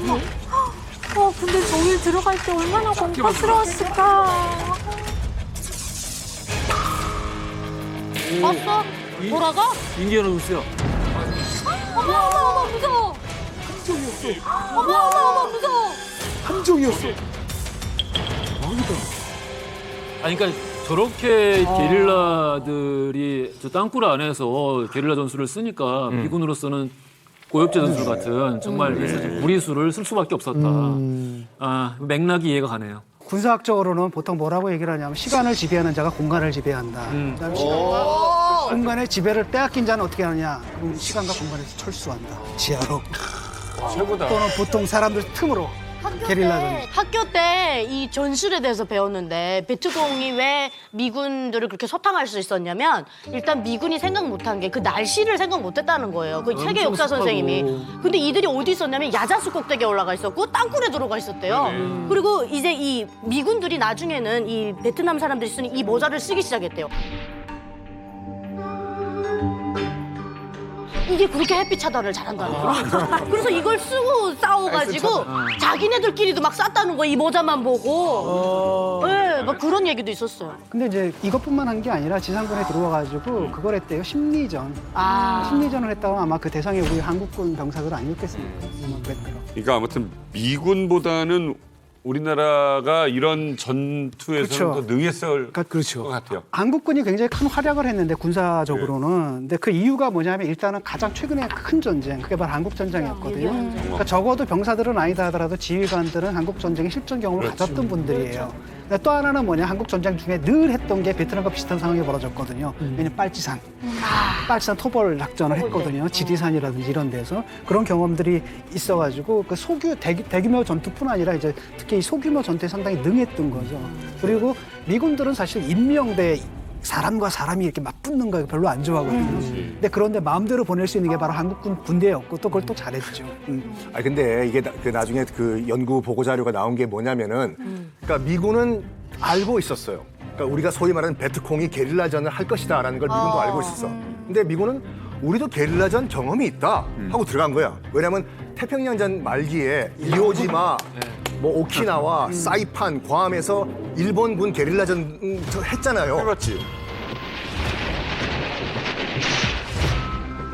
근데 저길 들어갈 때 얼마나 공포스러웠을까. 봤어? 돌아가? 인디애나 존스야. 어머, 무서워. 어머, 무서워. 함정이었어. 아니, 그러니까 저렇게 게릴라들이 저 땅굴 안에서 게릴라 전술을 쓰니까 미군으로서는 고엽제 전술 같은 정말 무리수를 쓸 수밖에 없었다. 아, 맥락이 이해가 가네요. 군사학적으로는 보통 뭐라고 얘기를 하냐면 시간을 지배하는 자가 공간을 지배한다. 그다음에 시간과 공간의 지배를 빼앗긴 자는 어떻게 하느냐? 그럼 시간과 공간에서 철수한다. 지하로. 최고다. 또는 보통 사람들 틈으로. 게릴라전. 학교 때 이 전술에 대해서 배웠는데 베트공이 왜 미군들을 그렇게 소탕할 수 있었냐면 일단 미군이 생각 못한 게 그 날씨를 생각 못했다는 거예요. 그 세계 역사 선생님이. 근데 이들이 어디 있었냐면 야자수 꼭대기에 올라가 있었고 땅굴에 들어가 있었대요. 그리고 이제 이 미군들이 나중에는 이 베트남 사람들이 쓰는 이 모자를 쓰기 시작했대요. 이게 그렇게 햇빛 차단을 잘한다는 거야. 그래서 이걸 쓰고 싸워가지고 자기네들끼리도 막 쌌다는 거야. 이 모자만 보고. 네, 막 그런 얘기도 있었어요. 근데 이제 이것뿐만 한 게 아니라 지상군에 들어와가지고 그걸 했대요. 심리전. 심리전을 했다고 아마 그 대상이 우리 한국군 병사들 아니었겠습니까? 그러니까 아무튼 미군보다는 우리나라가 이런 전투에서는 그렇죠. 더 능했을 그렇죠. 것 같아요. 한국군이 굉장히 큰 활약을 했는데 군사적으로는 근데 그 이유가 뭐냐면 일단은 가장 최근에 큰 전쟁 그게 바로 한국전쟁이었거든요. 그러니까 적어도 병사들은 아니다 하더라도 지휘관들은 한국전쟁의 실전 경험을 가졌던 분들이에요. 근데 또 하나는 뭐냐 한국전쟁 중에 늘 했던 게 베트남과 비슷한 상황이 벌어졌거든요. 왜냐면 빨치산 토벌 작전을 했거든요. 지리산이라든지 이런 데서 그런 경험들이 있어가지고 그 대규모 전투뿐 아니라 이제 특히 이 소규모 전투에 상당히 능했던 거죠. 그리고 미군들은 사실 인명대 사람과 사람이 이렇게 맞붙는 거 별로 안 좋아하거든요. 근데 그런데 마음대로 보낼 수 있는 게 바로 한국군 군대였고 또 그걸 또 잘했죠. 아니 근데 이게 나중에 그 연구 보고 자료가 나온 게 뭐냐면은 그러니까 미군은 알고 있었어요. 그러니까 우리가 소위 말하는 베트콩이 게릴라전을 할 것이다라는 걸 미군도 알고 있었어. 근데 미군은 우리도 게릴라전 경험이 있다 하고 들어간 거야. 왜냐하면 태평양전 말기에 이오지마, 뭐 오키나와, 사이판, 괌에서 일본군 게릴라전 했잖아요. 해봤지.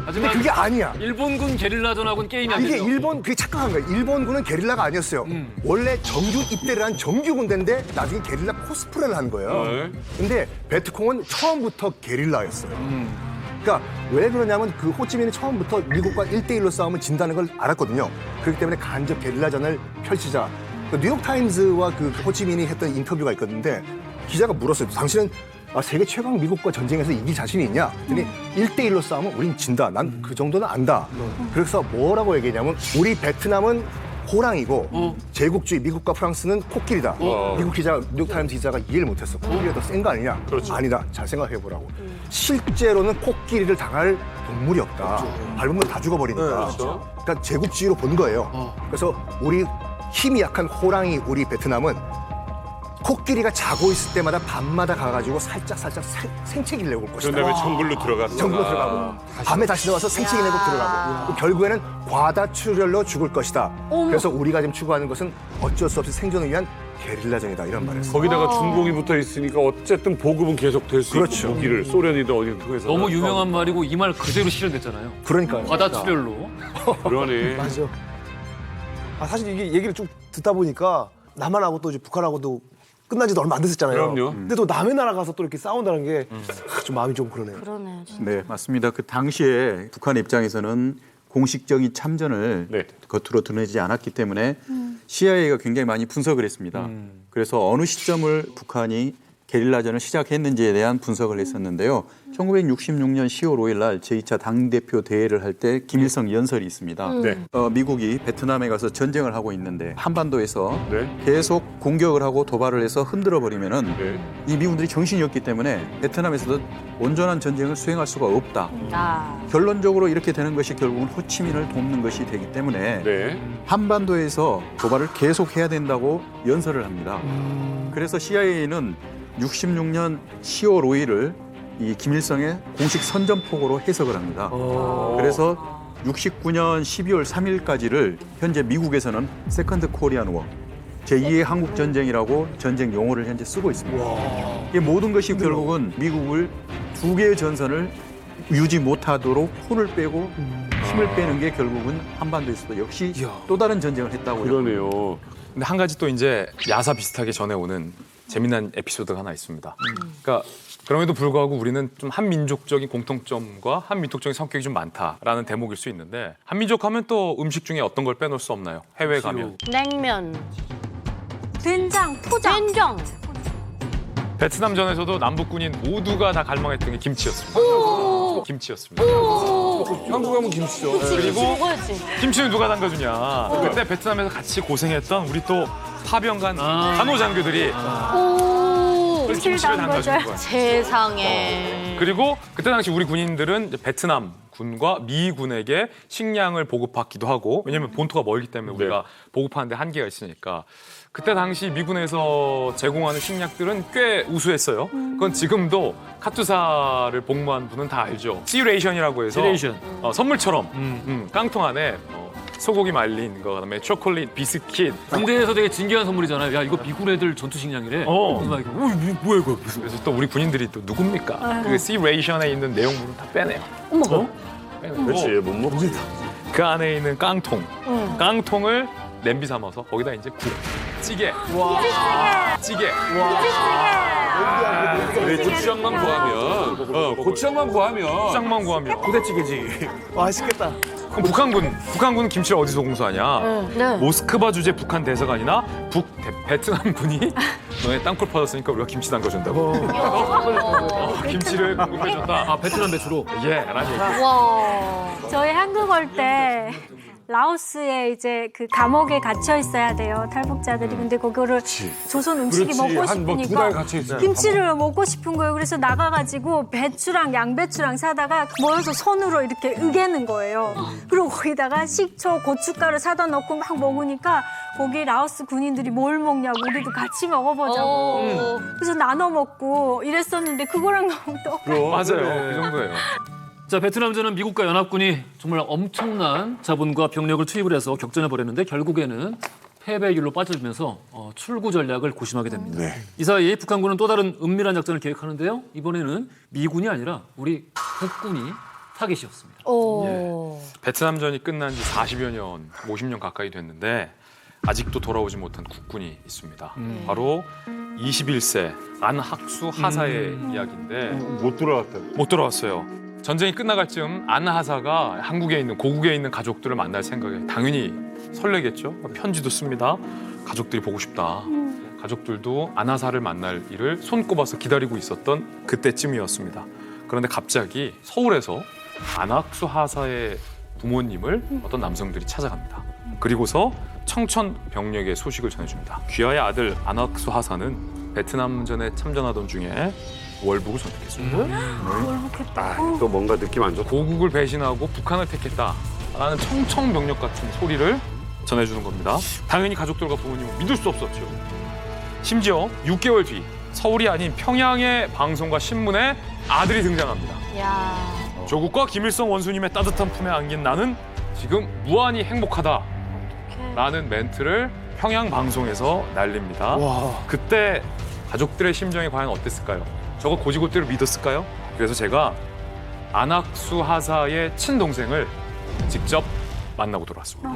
근데 그게 아니야. 일본군 게릴라전하고는 게임이 안 되죠. 이게 그게 착각한 거야. 일본군은 게릴라가 아니었어요. 원래 정규 입대를 한 정규 군대인데 나중에 게릴라 코스프레를 한 거예요. 근데 베트콩은 처음부터 게릴라였어요. 그러니까 왜 그러냐면 그 호치민이 처음부터 미국과 1대1로 싸우면 진다는 걸 알았거든요. 그렇기 때문에 간접 게릴라전을 펼치자. 그 뉴욕타임즈와 그 호치민이 했던 인터뷰가 있거든요. 기자가 물었어요. 당신은 세계 최강 미국과 전쟁에서 이길 자신이 있냐? 그랬더니 1대1로 싸우면 우린 진다. 난 그 정도는 안다. 그래서 뭐라고 얘기했냐면 우리 베트남은 호랑이고 제국주의 미국과 프랑스는 코끼리다. 미국 기자, 뉴욕타임스 기자가 이해를 못했어. 코끼리가 더 센 거 아니냐? 아니다. 잘 생각해보라고. 실제로는 코끼리를 당할 동물이 없다. 밟으면 다 죽어버리니까. 그러니까 제국주의로 본 거예요. 그래서 우리 힘이 약한 호랑이 우리 베트남은 코끼리가 자고 있을 때마다 밤마다 가가지고 살짝 생채기를 내고 올 것이다. 그런 다음에 정글로 들어갔어. 정글로 들어가고 밤에 다시 들어가서 생채기 내고 들어가고 결국에는 과다출혈로 죽을 것이다. 그래서 우리가 지금 추구하는 것은 어쩔 수 없이 생존을 위한 게릴라전이다 이런 말을 했어요. 거기다가 중공이 붙어 있으니까 어쨌든 보급은 계속 될 수 그렇죠. 있고 무기를 소련이든 어디든 통해서. 너무 유명한 말이고 이 말 그대로 실현됐잖아요. 그러니까요. 과다출혈로. 그러네. 맞아. 사실 이게 얘기를 좀 듣다 보니까 남한하고 또 이제 북한하고도 끝난 지도 얼마 안 됐었잖아요. 그럼요. 근데 또 남의 나라 가서 또 이렇게 싸운다는 게 좀 마음이 좀 그러네요. 그러네. 네, 맞습니다. 그 당시에 북한 입장에서는 공식적인 참전을 겉으로 드러내지 않았기 때문에 CIA가 굉장히 많이 분석을 했습니다. 그래서 어느 시점을 북한이 게릴라전을 시작했는지에 대한 분석을 했었는데요. 1966년 10월 5일 날 제2차 당대표 대회를 할 때 김일성 연설이 있습니다. 네. 미국이 베트남에 가서 전쟁을 하고 있는데 한반도에서 네. 계속 공격을 하고 도발을 해서 흔들어 버리면은 네. 이 미군들이 정신이 없기 때문에 베트남에서도 온전한 전쟁을 수행할 수가 없다. 결론적으로 이렇게 되는 것이 결국은 호치민을 돕는 것이 되기 때문에 네. 한반도에서 도발을 계속해야 된다고 연설을 합니다. 그래서 CIA는 66년 10월 5일을 이 김일성의 공식 선전포고로 해석을 합니다. 그래서 69년 12월 3일까지를 현재 미국에서는 세컨드 코리안 워, 제2의 한국 전쟁이라고 전쟁 용어를 현재 쓰고 있습니다. 이 모든 것이 결국은 미국을 두 개의 전선을 유지 못하도록 혼을 빼고 힘을 빼는 게 결국은 한반도에서도 역시 또 다른 전쟁을 했다고. 그러네요. 근데 한 가지 또 이제 야사 비슷하게 전해오는 재미난 에피소드가 하나 있습니다. 그러니까 그럼에도 불구하고 우리는 좀 한민족적인 공통점과 한민족적인 성격이 좀 많다라는 대목일 수 있는데 한민족 하면 또 음식 중에 어떤 걸 빼놓을 수 없나요? 해외 가면. 냉면, 된장, 포장. 된장. 베트남전에서도 남북군인 모두가 다 갈망했던 게 김치였습니다. 김치였습니다. 한국 하면 김치죠. 그리고 먹어야지. 김치는 누가 담가주냐. 그때 베트남에서 같이 고생했던 우리 또 파병간 간호장교들이 그래서 김치를 담가주는 거야. 세상에. 그리고 그때 당시 우리 군인들은 이제 베트남 군과 미 군에게 식량을 보급받기도 하고 왜냐면 본토가 멀기 때문에 우리가 보급하는데 한계가 있으니까 그때 당시 미군에서 제공하는 식량들은 꽤 우수했어요. 그건 지금도 카투사를 복무한 분은 다 알죠. 시레이션이라고 해서 시레이션. 선물처럼 깡통 안에 소고기 말린 거, 그다음에 초콜릿, 비스킷. 군대에서 되게 진귀한 선물이잖아요. 야, 이거 미군 애들 전투 식량이래. 뭐야 이거? 그래서 또 우리 군인들이 또 누굽니까? 그 시레이션에 있는 내용물을 다 빼내요. 어머. 빼내고 그렇지, 못 먹지. 그 안에 있는 깡통, 깡통을 냄비 삼아서 거기다 이제 국, 찌개, 찌개. 고추장만 구하면, 고추장만 구하면. 짱만 구하면 부대찌개지. 맛있겠다. 그럼 북한군은 김치를 어디서 공수하냐? 네. 모스크바 주재 북한 대사관이나 베트남 군이 너네 땅굴 퍼졌으니까 우리가 김치 담가준다고. 김치를 공급해줬다. 아, 베트남 배추로. 예, 라는 얘기. 와. 저희 한국 올 때 라오스에 이제 그 감옥에 갇혀 있어야 돼요, 탈북자들이. 근데 그거를 조선 음식이 그렇지. 먹고 한 뭐 두 싶으니까 달 갇혀 있어요. 김치를 먹고 싶은 거예요. 그래서 나가가지고 배추랑 양배추랑 사다가 모여서 손으로 이렇게 으개는 거예요. 그리고 거기다가 식초, 고춧가루 사다 넣고 막 먹으니까 거기 라오스 군인들이 뭘 먹냐고 우리도 같이 먹어보자고. 그래서 나눠 먹고 이랬었는데 그거랑 너무 똑같아요. 맞아요. 그 정도예요. 자, 베트남전은 미국과 연합군이 정말 엄청난 자본과 병력을 투입을 해서 격전해 버렸는데 결국에는 패배의 길로 빠져들면서 출구 전략을 고심하게 됩니다. 이 사이에 북한군은 또 다른 은밀한 작전을 계획하는데요. 이번에는 미군이 아니라 우리 국군이 타겟이었습니다. 베트남전이 끝난 지 40여 년, 50년 가까이 됐는데 아직도 돌아오지 못한 국군이 있습니다. 바로 21세 안학수 하사의 이야기인데 못 돌아왔다. 못 돌아왔어요. 전쟁이 끝나갈 즈음 안하사가 한국에 있는 고국에 있는 가족들을 만날 생각에 당연히 설레겠죠. 편지도 씁니다. 가족들이 보고 싶다. 가족들도 안하사를 만날 일을 손꼽아서 기다리고 있었던 그때쯤이었습니다. 그런데 갑자기 서울에서 안학수 하사의 부모님을 어떤 남성들이 찾아갑니다. 그리고서 청천벽력의 소식을 전해줍니다. 귀하의 아들 안학수 하사는 베트남전에 참전하던 중에 월북을 선택했습니다. 월북했다. 또 뭔가 느낌 안 좋다. 고국을 배신하고 북한을 택했다라는 청천벽력 같은 소리를 전해주는 겁니다. 당연히 가족들과 부모님은 믿을 수 없었죠. 심지어 6개월 뒤 서울이 아닌 평양의 방송과 신문에 아들이 등장합니다. 야. 조국과 김일성 원수님의 따뜻한 품에 안긴 나는 지금 무한히 행복하다 라는 멘트를 평양 방송에서 날립니다. 그때 가족들의 심정이 과연 어땠을까요? 저거 고지고대로 믿었을까요? 그래서 제가 안학수 하사의 친동생을 직접 만나고 돌아왔습니다.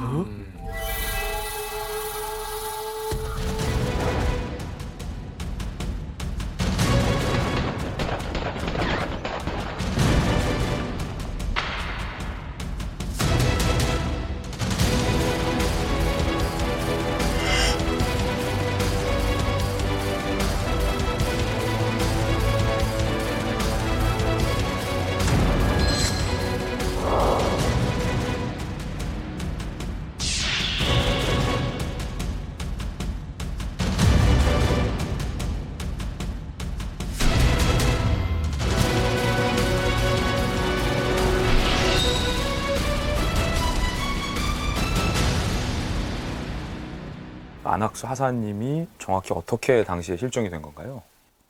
안학수 하사님이 정확히 어떻게 당시에 실종이 된 건가요?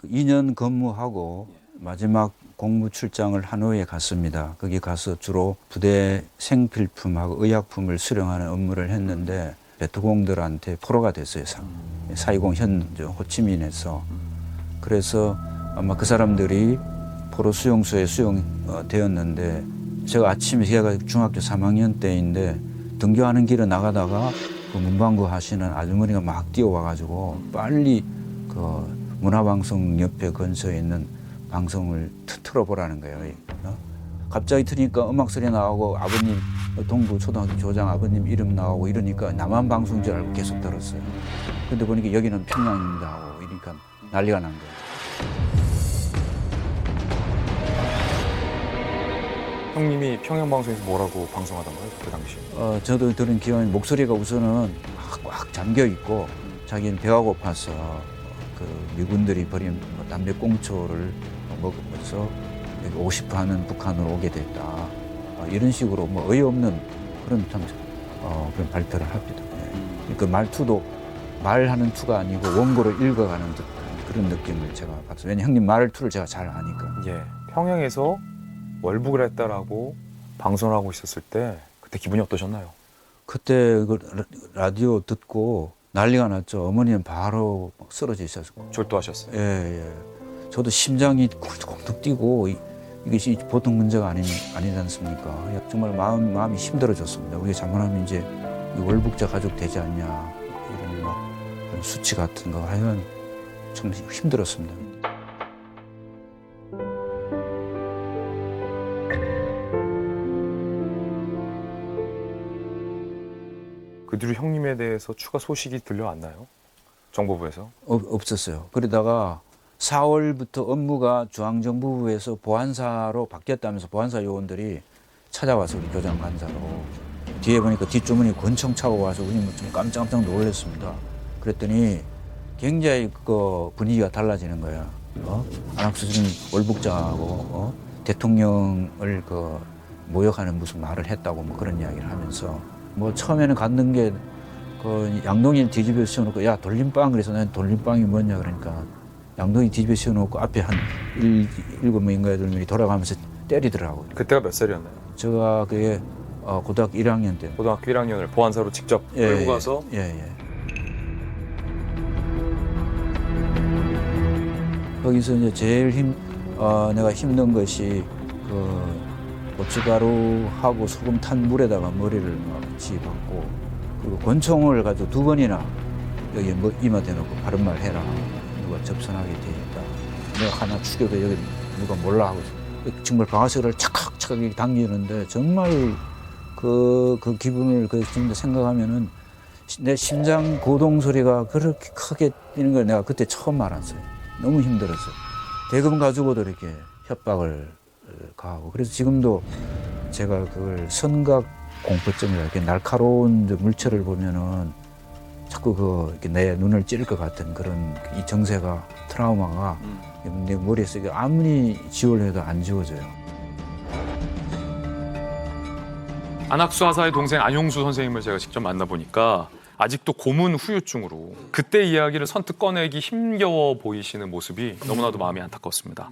2년 근무하고 마지막 공무 출장을 하노이에 갔습니다. 거기 가서 주로 부대 생필품하고 의약품을 수령하는 업무를 했는데 베트공들한테 포로가 됐어요. 사이공 현 호치민에서. 그래서 아마 그 사람들이 포로 수용소에 수용되었는데 제가 아침에 제가 중학교 3학년 때인데 등교하는 길에 나가다가 그 문방구 하시는 아주머니가 막 뛰어와가지고 빨리 그 문화방송 옆에 근처에 있는 방송을 틀어보라는 거예요. 갑자기 트니까 음악 소리 나오고 아버님 동부 초등학교 교장 아버님 이름 나오고 이러니까 남한 방송인 줄 알고 계속 들었어요. 근데 보니까 여기는 평양입니다 하고 이러니까 난리가 난 거예요. 형님이 평양방송에서 뭐라고 방송하던가요? 그때 당시? 저도 들은 기억이 목소리가 우선은 꽉 잠겨 있고 자기는 배가 고파서 그 미군들이 버린 담배 꽁초를 먹으면서 여기 오고 싶어 하는 북한으로 오게 됐다. 이런 식으로 뭐 어이없는 그런 그런 발표를 합니다. 그 말투도 말하는 투가 아니고 원고를 읽어가는 듯한 그런 느낌을 제가 받았어요. 왜냐면 형님 말투를 제가 잘 아니까. 예. 평양에서 월북을 했다라고 방송을 하고 있었을 때 그때 기분이 어떠셨나요? 그때 그 라디오 듣고 난리가 났죠. 어머니는 바로 쓰러져 있었고. 졸도하셨어요? 예. 저도 심장이 쿵툭쿵툭 뛰고 이것이 보통 문제가 아니지 않습니까? 정말 마음이 힘들어졌습니다. 우리가 잘못하면 이제 월북자 가족 되지 않냐 이런 막 수치 같은 거 하여간 참 힘들었습니다. 그 뒤로 형님에 대해서 추가 소식이 들려왔나요? 정보부에서? 없었어요. 그러다가 4월부터 업무가 중앙정보부에서 보안사로 바뀌었다면서 보안사 요원들이 찾아와서 우리 교장 간사로 뒤에 보니까 뒷주머니 권총 차고 와서 우리 좀 깜짝 놀랐습니다. 그랬더니 굉장히 그 분위기가 달라지는 거야. 안학수는 월북자하고 대통령을 그 모욕하는 무슨 말을 했다고 뭐 그런 이야기를 하면서 뭐 처음에는 갔는 게 그 양동이 뒤집어 씌워놓고 야 돌림빵 그래서 난 돌림빵이 뭐냐 그러니까 양동이 뒤집어 씌워놓고 앞에 한 7명인가 8명이 돌아가면서 때리더라고요. 그때가 몇 살이었나요? 제가 그게 고등학교 1학년 때. 고등학교 1학년을 보안사로 직접 끌고 가서? 예. 거기서 이제 제일 내가 힘든 것이 그 고춧가루하고 소금 탄 물에다가 머리를 막 지박고 그리고 권총을 가지고 2번이나 여기 이마 대놓고 바른 말 해라. 누가 접선하게 돼 있다. 내가 하나 죽여도 여기 누가 몰라 하고 정말 방아쇠를 착착착 당기는데 정말 그 기분을 좀 생각하면은 내 심장 고동 소리가 그렇게 크게 뛰는 걸 내가 그때 처음 알았어요. 너무 힘들었어요. 대금 가지고도 이렇게 협박을 가하고 그래서 지금도 제가 그걸 선각 공포증이라 이렇게 날카로운 물체를 보면은 자꾸 이렇게 내 눈을 찌를 것 같은 그런 이 정세가 트라우마가 내 머리에서 아무리 지우려 해도 안 지워져요. 안학수 하사의 동생 안용수 선생님을 제가 직접 만나보니까 아직도 고문 후유증으로 그때 이야기를 선뜻 꺼내기 힘겨워 보이시는 모습이 너무나도 마음이 안타깝습니다.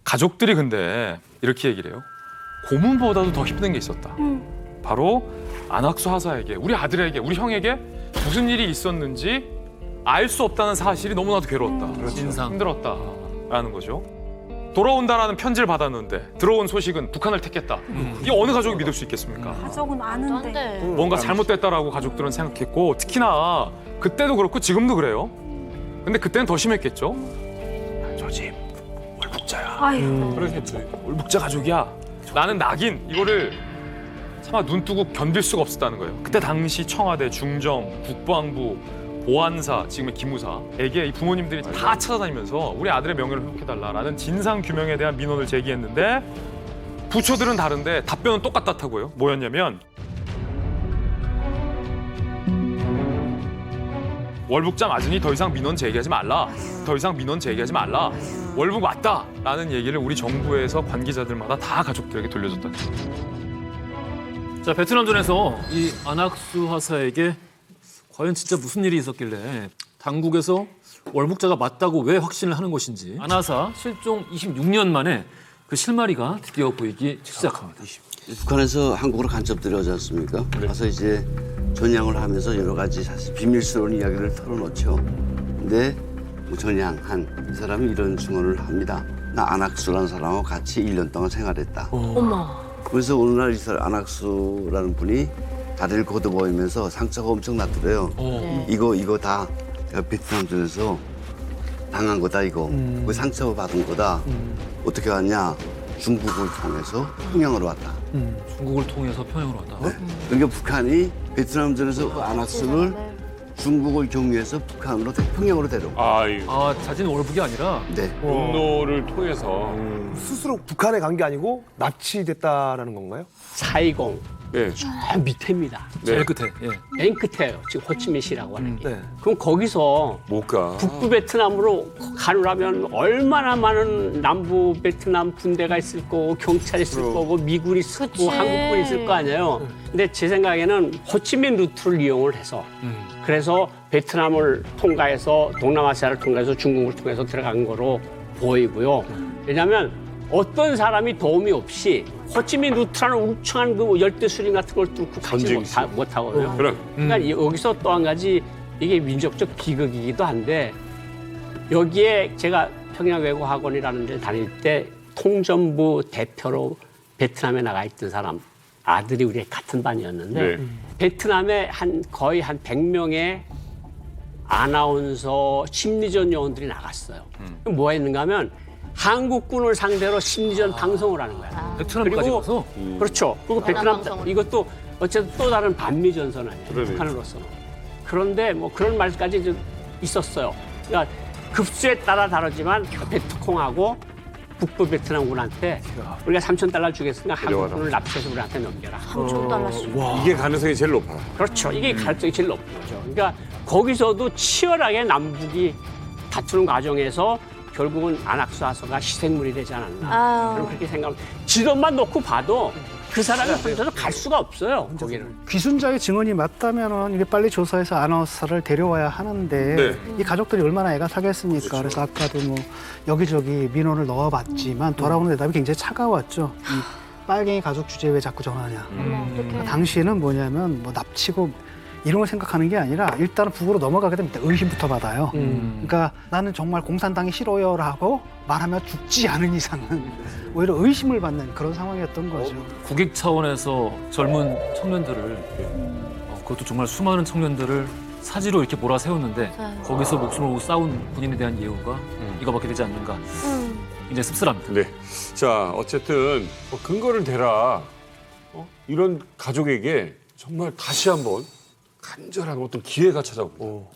가족들이 근데 이렇게 얘기를 해요. 고문보다도 더 힘든 게 있었다. 바로 안학수 하사에게, 우리 아들에게, 우리 형에게 무슨 일이 있었는지 알 수 없다는 사실이 너무나도 괴로웠다. 힘들었다라는 거죠. 돌아온다라는 편지를 받았는데 들어온 소식은 북한을 택했다. 이게 어느 가족이 믿을 수 있겠습니까? 가족은 아는데. 뭔가 잘못됐다라고 가족들은 생각했고 특히나 그때도 그렇고 지금도 그래요. 근데 그때는 더 심했겠죠. 저 집 월북자야. 그러겠죠. 월북자 가족이야. 나는 낙인 이거를 차마 눈 뜨고 견딜 수가 없었다는 거예요. 그때 당시 청와대, 중정, 국방부, 보안사, 지금의 기무사에게 이 부모님들이 다 찾아다니면서 우리 아들의 명예를 회복해달라라는 진상 규명에 대한 민원을 제기했는데 부처들은 다른데 답변은 똑같다고요. 뭐였냐면 월북자 맞으니 더 이상 민원 제기하지 말라. 더 이상 민원 제기하지 말라. 월북 맞다라는 얘기를 우리 정부에서 관계자들마다 다 가족들에게 돌려줬다는 거예요. 자, 베트남전에서 이 안학수 하사에게 과연 진짜 무슨 일이 있었길래 당국에서 월북자가 맞다고 왜 확신을 하는 것인지 아나사 실종 26년 만에 그 실마리가 드디어 보이기 시작합니다. 북한에서 한국으로 간첩 들여오지 않습니까? 가서 이제 전향을 하면서 여러 가지 사실 비밀스러운 이야기를 털어놓죠. 근데 전향한 이 사람이 이런 증언을 합니다. 나 안학수라는 사람하고 같이 1년 동안 생활했다. 어머. 그래서 어느 날 이 사람 안학수라는 분이 다리를 걷어보이면서 상처가 엄청 났더래요. 이거 다 내가 베트남전에서 당한 거다 이거. 그 상처 받은 거다. 어떻게 왔냐? 중국을 통해서 평양으로 왔다. 중국을 통해서 평양으로 왔다. 그러니까 북한이 베트남전에서 그 안학수를 중국을 경유해서 북한으로 평양으로 데려온 거예요. 아, 자진 월북이 아니라? 네. 분노를 통해서 스스로 북한에 간 게 아니고 납치됐다라는 건가요? 사이공 네. 저 밑에입니다. 제일 끝에. 예. 맨 끝에요. 지금 호치민시라고 하는 게. 네. 그럼 거기서 못 가. 북부 베트남으로 가려면 얼마나 많은 남부 베트남 군대가 있을 거고 경찰이 있을 거고 미군이 있을 거고 한국군이 있을 거 아니에요. 근데 제 생각에는 호치민 루트를 이용을 해서 그래서 베트남을 통과해서 동남아시아를 통과해서 중국을 통해서 들어간 거로 보이고요. 왜냐하면 어떤 사람이 도움이 없이 호치민 루트라는 울창한 그 열대 수림 같은 걸 뚫고 가지 못하거든요. 그러니까 여기서 또 한 가지 이게 민족적 비극이기도 한데 여기에 제가 평양외고학원이라는 데 다닐 때 통전부 대표로 베트남에 나가 있던 사람 아들이 우리 같은 반이었는데 베트남에 거의 한 100명의 아나운서 심리전 요원들이 나갔어요. 그럼 뭐 했는가 하면 한국군을 상대로 심리전 방송을 하는 거야. 베트남까지 가서? 그렇죠. 그리고 베트남 이것도 어쨌든 또 다른 반미 전선 아니에요. 북한으로서는. 그런데 뭐 그런 말까지 좀 있었어요. 그러니까 급수에 따라 다르지만 베트콩하고 북부 베트남군한테 우리가 $3,000 주겠으니까 한국군을 납치해서 우리한테 넘겨라. $3,000씩. 이게 가능성이 제일 높아. 그렇죠. 이게 가능성이 제일 높은 거죠. 그러니까 거기서도 치열하게 남북이 다투는 과정에서 결국은 안학수하서가 희생물이 되지 않았나. 저는 그렇게 생각합니다. 지도만 놓고 봐도 그 사람이 혼자서 갈 수가 없어요. 거기를. 귀순자의 증언이 맞다면은 이게 빨리 조사해서 아나운서를 데려와야 하는데 이 가족들이 얼마나 애가 타겠습니까? 그래서 아까도 뭐 여기저기 민원을 넣어봤지만 돌아오는 대답이 굉장히 차가웠죠. 이 빨갱이 가족 주제에 왜 자꾸 전화냐? 당시에는 뭐냐면 뭐 납치고 이런 걸 생각하는 게 아니라 일단은 북으로 넘어가게 되면 일단 의심부터 받아요. 그러니까 나는 정말 공산당이 싫어요라고 말하면 죽지 않은 이상은 오히려 의심을 받는 그런 상황이었던 거죠. 국익 차원에서 젊은 청년들을 그것도 정말 수많은 청년들을 사지로 이렇게 몰아세웠는데 거기서 목숨을 걸고 싸운 군인에 대한 예우가 이거밖에 되지 않는가. 이제 씁쓸합니다. 네. 자, 어쨌든 근거를 대라. 이런 가족에게 정말 다시 한번 간절한 어떤 기회가 찾아옵니다.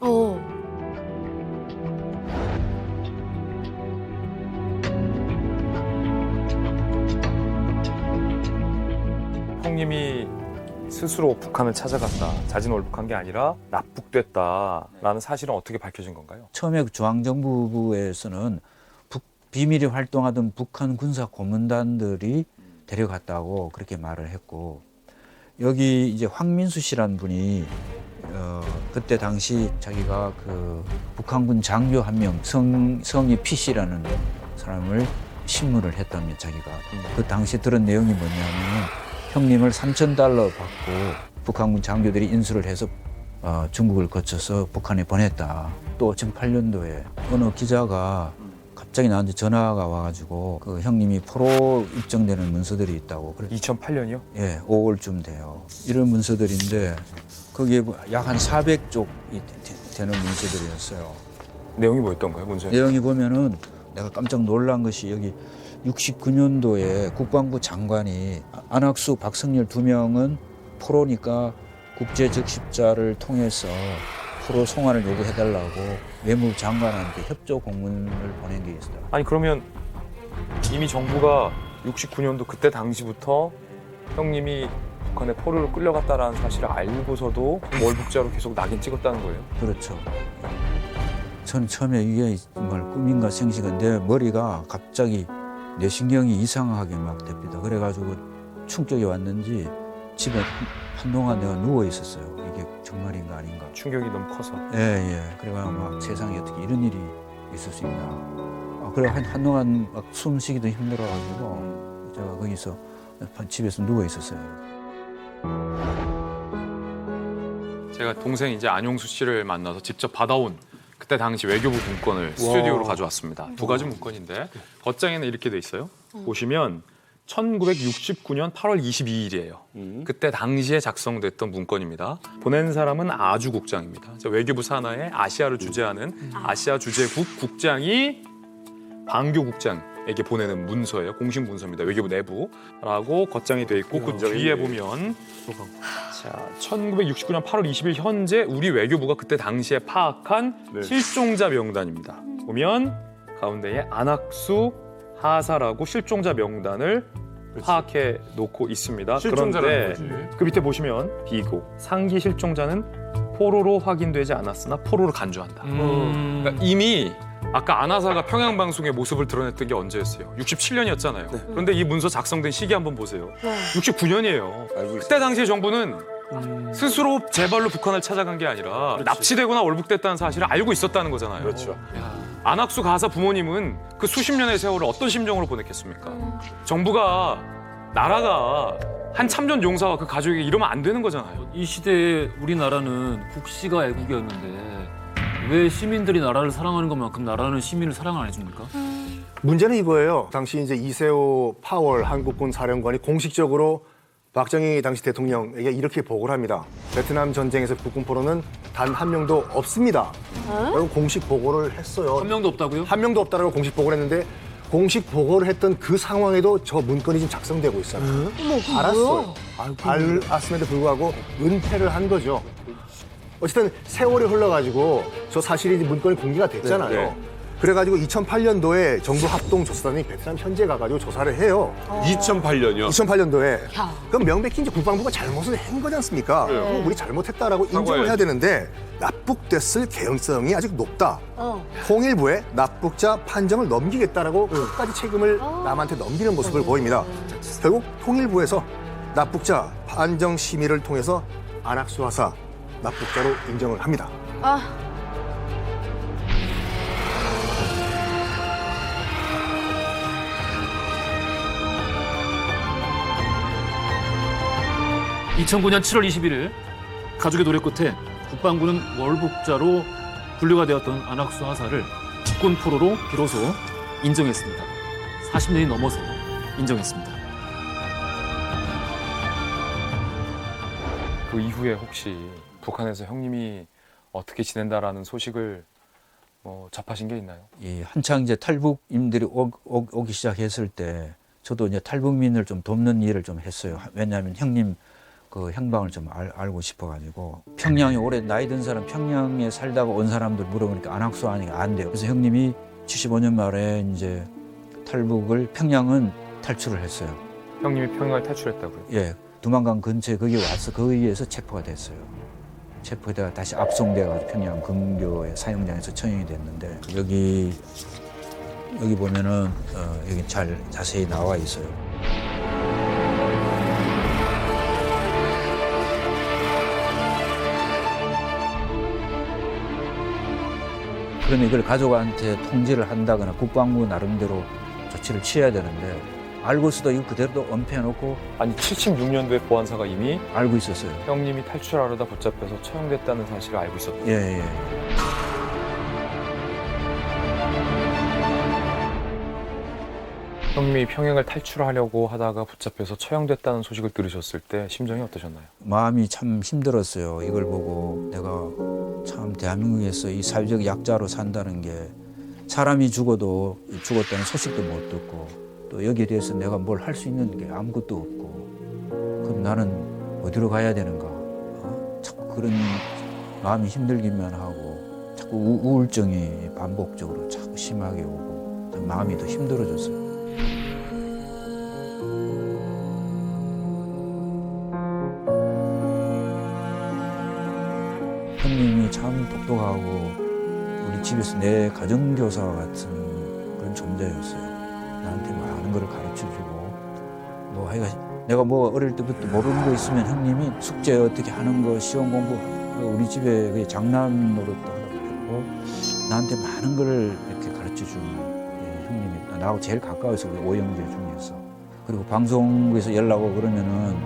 형님이 스스로 북한을 찾아갔다. 자진 월북한 게 아니라 납북됐다라는 사실은 어떻게 밝혀진 건가요? 처음에 중앙정부부에서는 비밀이 활동하던 북한 군사 고문단들이 데려갔다고 그렇게 말을 했고 여기 이제 황민수 씨라는 분이 그때 당시 자기가 그 북한군 장교 한 명 성이 피 씨라는 사람을 신문을 했다면 자기가 그 당시 들은 내용이 뭐냐면 형님을 $3,000 받고 북한군 장교들이 인수를 해서 중국을 거쳐서 북한에 보냈다. 또 2008년도에 어느 기자가 갑자기 나한테 전화가 와가지고 그 형님이 포로 입증되는 문서들이 있다고. 2008년이요? 예, 5월쯤 돼요. 이런 문서들인데 거기에 약 한 400쪽이 되는 문서들이었어요. 내용이 뭐였던가요, 문제? 내용이 보면은 내가 깜짝 놀란 것이 여기 69년도에 국방부 장관이 안학수, 박성열 2명은 포로니까 국제적십자를 통해서 포로 송환을 요구해달라고 외무부 장관한테 협조 공문을 보낸 게 있어요. 아니 그러면 이미 정부가 69년도 그때 당시부터 형님이 북한에 포로를 끌려갔다라는 사실을 알고서도 월북자로 계속 낙인 찍었다는 거예요? 그렇죠. 저는 처음에 이게 정말 꿈인가 생시가 내 머리가 갑자기 뇌신경이 이상하게 막 됩니다. 그래가지고 충격이 왔는지 집에 한동안 내가 누워 있었어요. 이게 정말인가 아닌가. 충격이 너무 커서. 예. 그래가 막 세상에 어떻게 이런 일이 있을 수 있나. 그래 한동안 막 숨쉬기도 힘들어가지고 제가 거기서 집에서 누워 있었어요. 제가 동생 이제 안용수 씨를 만나서 직접 받아온 그때 당시 외교부 문건을 스튜디오로 가져왔습니다. 두 가지 문건인데 겉장에는 이렇게 돼 있어요. 보시면 1969년 8월 22일이에요. 그때 당시에 작성됐던 문건입니다. 보낸 사람은 아주 국장입니다. 외교부 산하에 아시아를 주재하는 아시아 주재국 국장이 방교 국장에게 보내는 문서예요. 공식 문서입니다. 외교부 내부라고 겉장이 돼 있고 그 뒤에 보면 자, 1969년 8월 20일 현재 우리 외교부가 그때 당시에 파악한 실종자 명단입니다. 보면 가운데에 안학수 하사라고 실종자 명단을 파악해 놓고 있습니다. 실종자라는 그런데 그 밑에 보시면 비고 상기 실종자는 포로로 확인되지 않았으나 포로를 간주한다. 그러니까 이미 아까 안하사가 평양방송의 모습을 드러냈던 게 언제였어요? 67년이었잖아요. 그런데 이 문서 작성된 시기 한번 보세요. 69년이에요. 그때 당시의 정부는 스스로 제발로 북한을 찾아간 게 아니라 납치되거나 월북됐다는 사실을 알고 있었다는 거잖아요. 그렇죠. 안학수 가사 부모님은 그 수십 년의 세월을 어떤 심정으로 보냈겠습니까? 정부가 나라가 한 참전 용사와 그 가족에게 이러면 안 되는 거잖아요. 이 시대에 우리나라는 국시가 애국이었는데 왜 시민들이 나라를 사랑하는 것만큼 나라는 시민을 사랑 안 해줍니까? 문제는 이거예요. 당시 이제 이세호 파월 한국군 사령관이 공식적으로 박정희 당시 대통령에게 이렇게 보고를 합니다. 베트남 전쟁에서 국군 포로는 단 한 명도 없습니다. 라고 공식 보고를 했어요. 한 명도 없다고요? 한 명도 없다라고 공식 보고를 했는데 공식 보고를 했던 그 상황에도 저 문건이 지금 작성되고 있어요. 알았어요. 알았음에도 불구하고 은폐를 한 거죠. 어쨌든 세월이 흘러가지고 저 사실이 문건이 공개가 됐잖아요. 그래가지고 2008년도에 정부 합동조사단이 베트남 현지에 가가지고 조사를 해요. 2008년이요? 2008년도에. 그럼 명백히 이제 국방부가 잘못을 한 거지 않습니까? 그럼 우리 잘못했다라고 인정을 해야 되는데 납북됐을 개연성이 아직 높다. 통일부에 납북자 판정을 넘기겠다라고 끝까지 책임을 남한테 넘기는 모습을 보입니다. 결국 통일부에서 납북자 판정 심의를 통해서 안학수 하사 납북자로 인정을 합니다. 아. 2009년 7월 21일 가족의 노력 끝에 국방부는 월북자로 분류가 되었던 안학수 하사를 국군 포로로 비로소 인정했습니다. 40년이 넘어서 인정했습니다. 그 이후에 혹시 북한에서 형님이 어떻게 지낸다라는 소식을 접하신 게 있나요? 이 한창 이제 탈북인들이 오기 시작했을 때 저도 이제 탈북민을 좀 돕는 일을 좀 했어요. 왜냐하면 형님 그 행방을 좀 알고 싶어가지고 평양에 오래 나이 든 사람 평양에 살다가 온 사람들 물어보니까 안학수 하니까 안 돼요. 그래서 형님이 75년 말에 이제 탈북을 평양은 탈출을 했어요. 형님이 평양을 탈출했다고요? 예, 두만강 근처에 거기 와서 거기에 의해서 체포가 됐어요. 체포되다가 다시 압송돼가지고 평양 근교의 사형장에서 처형이 됐는데 여기 보면은 여기 잘 자세히 나와 있어요. 그러면 이걸 가족한테 통지를 한다거나 국방부 나름대로 조치를 취해야 되는데 알고서도 이거 그대로 은폐해놓고 아니 76년도에 보안사가 이미 알고 있었어요. 형님이 탈출하려다 붙잡혀서 처형됐다는 사실을 알고 있었다. 예. 형님이 평양을 탈출하려고 하다가 붙잡혀서 처형됐다는 소식을 들으셨을 때 심정이 어떠셨나요? 마음이 참 힘들었어요. 이걸 보고 내가 참 대한민국에서 이 사회적 약자로 산다는 게 사람이 죽어도 죽었다는 소식도 못 듣고 또 여기에 대해서 내가 뭘 할 수 있는 게 아무것도 없고 그럼 나는 어디로 가야 되는가? 자꾸 그런 마음이 힘들기만 하고 자꾸 우울증이 반복적으로 자꾸 심하게 오고 좀 마음이 더 힘들어졌어요. 형님이 참 똑똑하고 우리 집에서 내 가정교사 같은 그런 존재였어요. 나한테 많은 걸 가르쳐주고 뭐 하여간 내가 뭐 어릴 때부터 모르는 거 있으면 형님이 숙제 어떻게 하는 거, 시험 공부 우리 집에 그게 장난 노릇도 하라고 했고 나한테 많은 걸 이렇게 가르쳐 준 형님이 나하고 제일 가까워서 우리 오형제 중에서 그리고 방송국에서 연락 오고 그러면은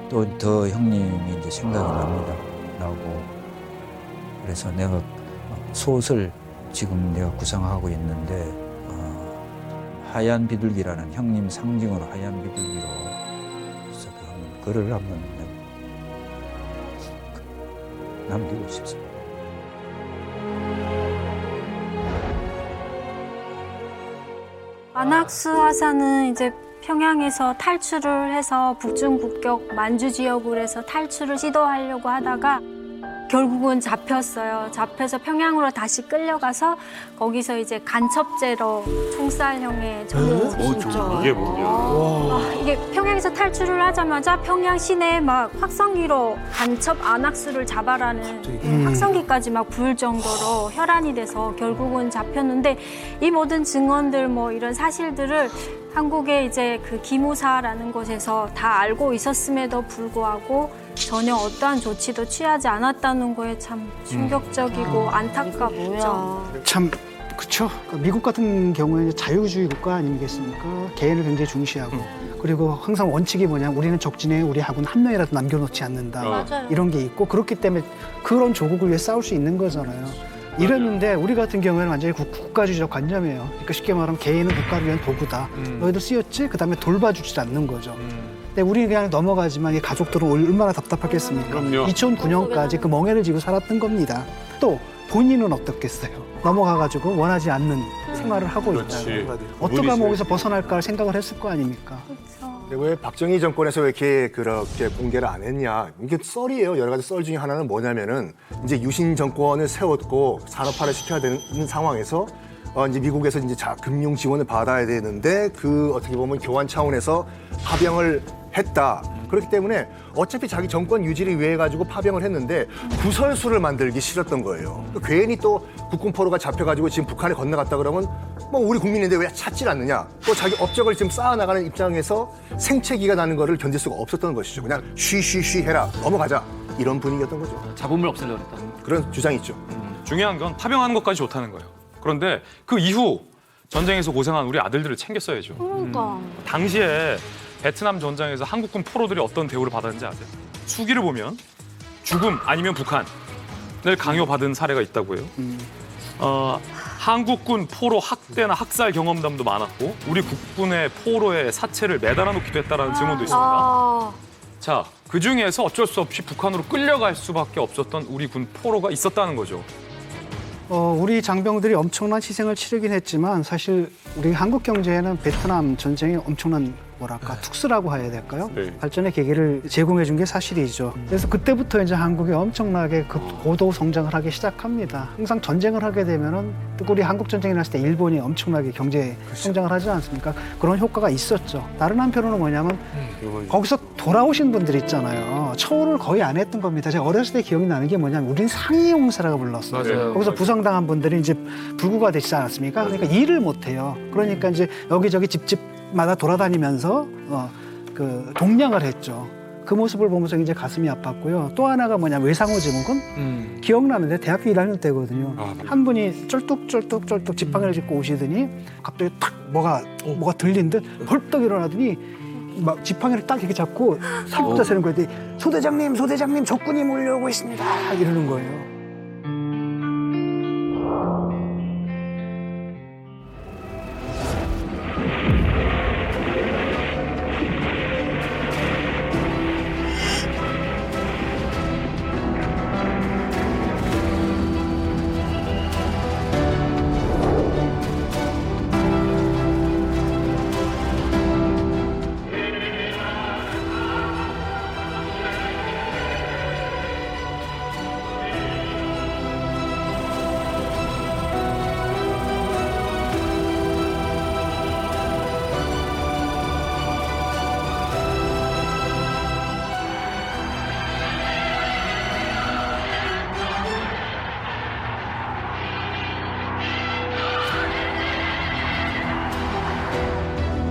또 더 형님이 이제 생각이 납니다. 나고 그래서 내가 소설 지금 내가 구상하고 있는데 하얀 비둘기라는 형님 상징으로 하얀 비둘기로 그래서 글을 한번 남기고 싶습니다. 안학수 화사는 이제 평양에서 탈출을 해서 북중북격 만주 지역으로 해서 탈출을 시도하려고 하다가 결국은 잡혔어요. 잡혀서 평양으로 다시 끌려가서 거기서 이제 간첩죄로 총살형에 처해졌어요. 이게 뭐냐? 이게 평양에서 탈출을 하자마자 평양 시내에 막 확성기로 간첩 안학수를 잡아라는 확성기까지 막 부을 정도로 혈안이 돼서 결국은 잡혔는데 이 모든 증언들 뭐 이런 사실들을 한국의 이제 그 기무사라는 곳에서 다 알고 있었음에도 불구하고 전혀 어떠한 조치도 취하지 않았다는 거에 참 충격적이고 안타깝죠. 참 그렇죠. 미국 같은 경우에는 자유주의 국가 아니겠습니까? 개인을 굉장히 중시하고 그리고 항상 원칙이 뭐냐면 우리는 적진에 우리 학원 한 명이라도 남겨놓지 않는다. 맞아요. 이런 게 있고 그렇기 때문에 그런 조국을 위해 싸울 수 있는 거잖아요. 이랬는데 우리 같은 경우에는 완전히 국가주의적 관념이에요. 그러니까 쉽게 말하면 개인은 국가를 위한 도구다. 너희들 쓰였지? 그다음에 돌봐주지 않는 거죠. 근데 우리는 그냥 넘어가지만 이 가족들은 얼마나 답답하겠습니까? 그럼요. 2009년까지 그 멍해를 지고 살았던 겁니다. 또 본인은 어떻겠어요? 넘어가가지고 원하지 않는 생활을 하고 있다. 어떻게 하면 거기서 벗어날까 생각을 했을 거 아닙니까? 근데 왜 박정희 정권에서 왜 이렇게 그렇게 공개를 안 했냐? 이게 썰이에요. 여러 가지 썰 중에 하나는 뭐냐면은 이제 유신 정권을 세웠고 산업화를 시켜야 되는 상황에서 이제 미국에서 이제 금융 지원을 받아야 되는데 그 어떻게 보면 교환 차원에서 파병을 했다. 그렇기 때문에 어차피 자기 정권 유지를 위해 가지고 파병을 했는데 구설수를 만들기 싫었던 거예요. 괜히 또 국군 포로가 잡혀가지고 지금 북한에 건너갔다 그러면 뭐 우리 국민인데 왜 찾질 않느냐. 또 자기 업적을 지금 쌓아나가는 입장에서 생채기가 나는 거를 견딜 수가 없었던 것이죠. 그냥 쉬쉬쉬 해라. 넘어가자. 이런 분위기였던 거죠. 잡음을 없애려고 했다. 그런 주장이 있죠. 중요한 건 파병하는 것까지 좋다는 거예요. 그런데 그 이후 전쟁에서 고생한 우리 아들들을 챙겼어야죠. 그러니까. 당시에 베트남 전장에서 한국군 포로들이 어떤 대우를 받았는지 아세요? 수기를 보면 죽음 아니면 북한을 강요받은 사례가 있다고 해요. 한국군 포로 학대나 학살 경험담도 많았고 우리 국군의 포로의 사체를 매달아 놓기도 했다는 증언도 있습니다. 자, 그중에서 어쩔 수 없이 북한으로 끌려갈 수밖에 없었던 우리 군 포로가 있었다는 거죠. 우리 장병들이 엄청난 희생을 치르긴 했지만 사실 우리 한국 경제에는 베트남 전쟁이 엄청난 뭐랄까 특수라고 해야 될까요? 발전의 계기를 제공해 준 게 사실이죠. 그래서 그때부터 이제 한국이 엄청나게 고도 성장을 하기 시작합니다. 항상 전쟁을 하게 되면은 우리 한국 전쟁이 났을 때 일본이 엄청나게 경제 성장을 하지 않습니까? 그런 효과가 있었죠. 다른 한편으로는 뭐냐면 거기서 돌아오신 분들 있잖아요. 처우를 거의 안 했던 겁니다. 제가 어렸을 때 기억이 나는 게 뭐냐면 우리는 상이용사라고 불렀어요. 맞아요. 거기서 부상당한 분들이 이제 불구가 되시지 않았습니까? 그러니까 일을 못 해요. 그러니까 이제 여기저기 집집마다 돌아다니면서 그 동냥을 했죠. 그 모습을 보면서 이제 가슴이 아팠고요. 또 하나가 뭐냐면 외상후 증후군 기억나는데 대학교 1학년 때거든요. 한 분이 쩔뚝쩔뚝 지팡이를 짚고 오시더니 갑자기 탁 뭐가 들린 듯 벌떡 일어나더니 막 지팡이를 딱 이렇게 잡고 살부터 세는 거예요. 소대장님 적군이 몰려오고 있습니다. 이러는 거예요.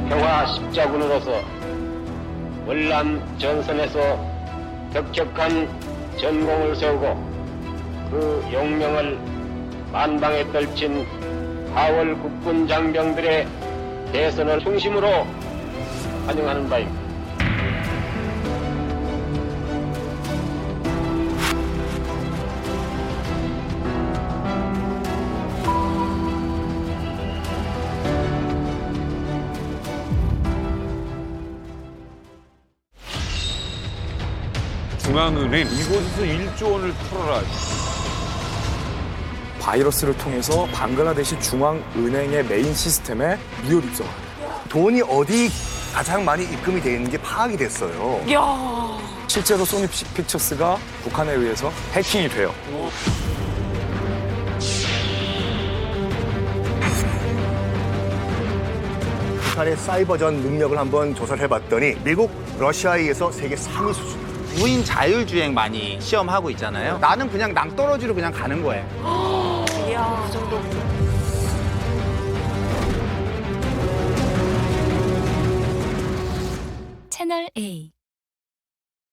평화 십자군으로서 월남 전선에서 격격한 전공을 세우고 그 용명을 만방에 떨친 4월 국군 장병들의 대선을 중심으로 환영하는 바입니다. 중앙은행 이곳에서 1조 원을 털어라. 바이러스를 통해서 방글라데시 중앙은행의 메인 시스템에 무혈 입성합니다. 돈이 어디 가장 많이 입금이 돼 있는 게 파악이 됐어요. 실제로 소니 픽처스가 북한에 의해서 해킹이 돼요. 북한의 사이버전 능력을 한번 조사를 해봤더니 미국, 러시아에 의해서 세계 3위 수준. 무인 자율주행 많이 시험하고 있잖아요. 나는 그냥 낭떠러지로 그냥 가는 거예요. 이야, 그 정도. 채널 A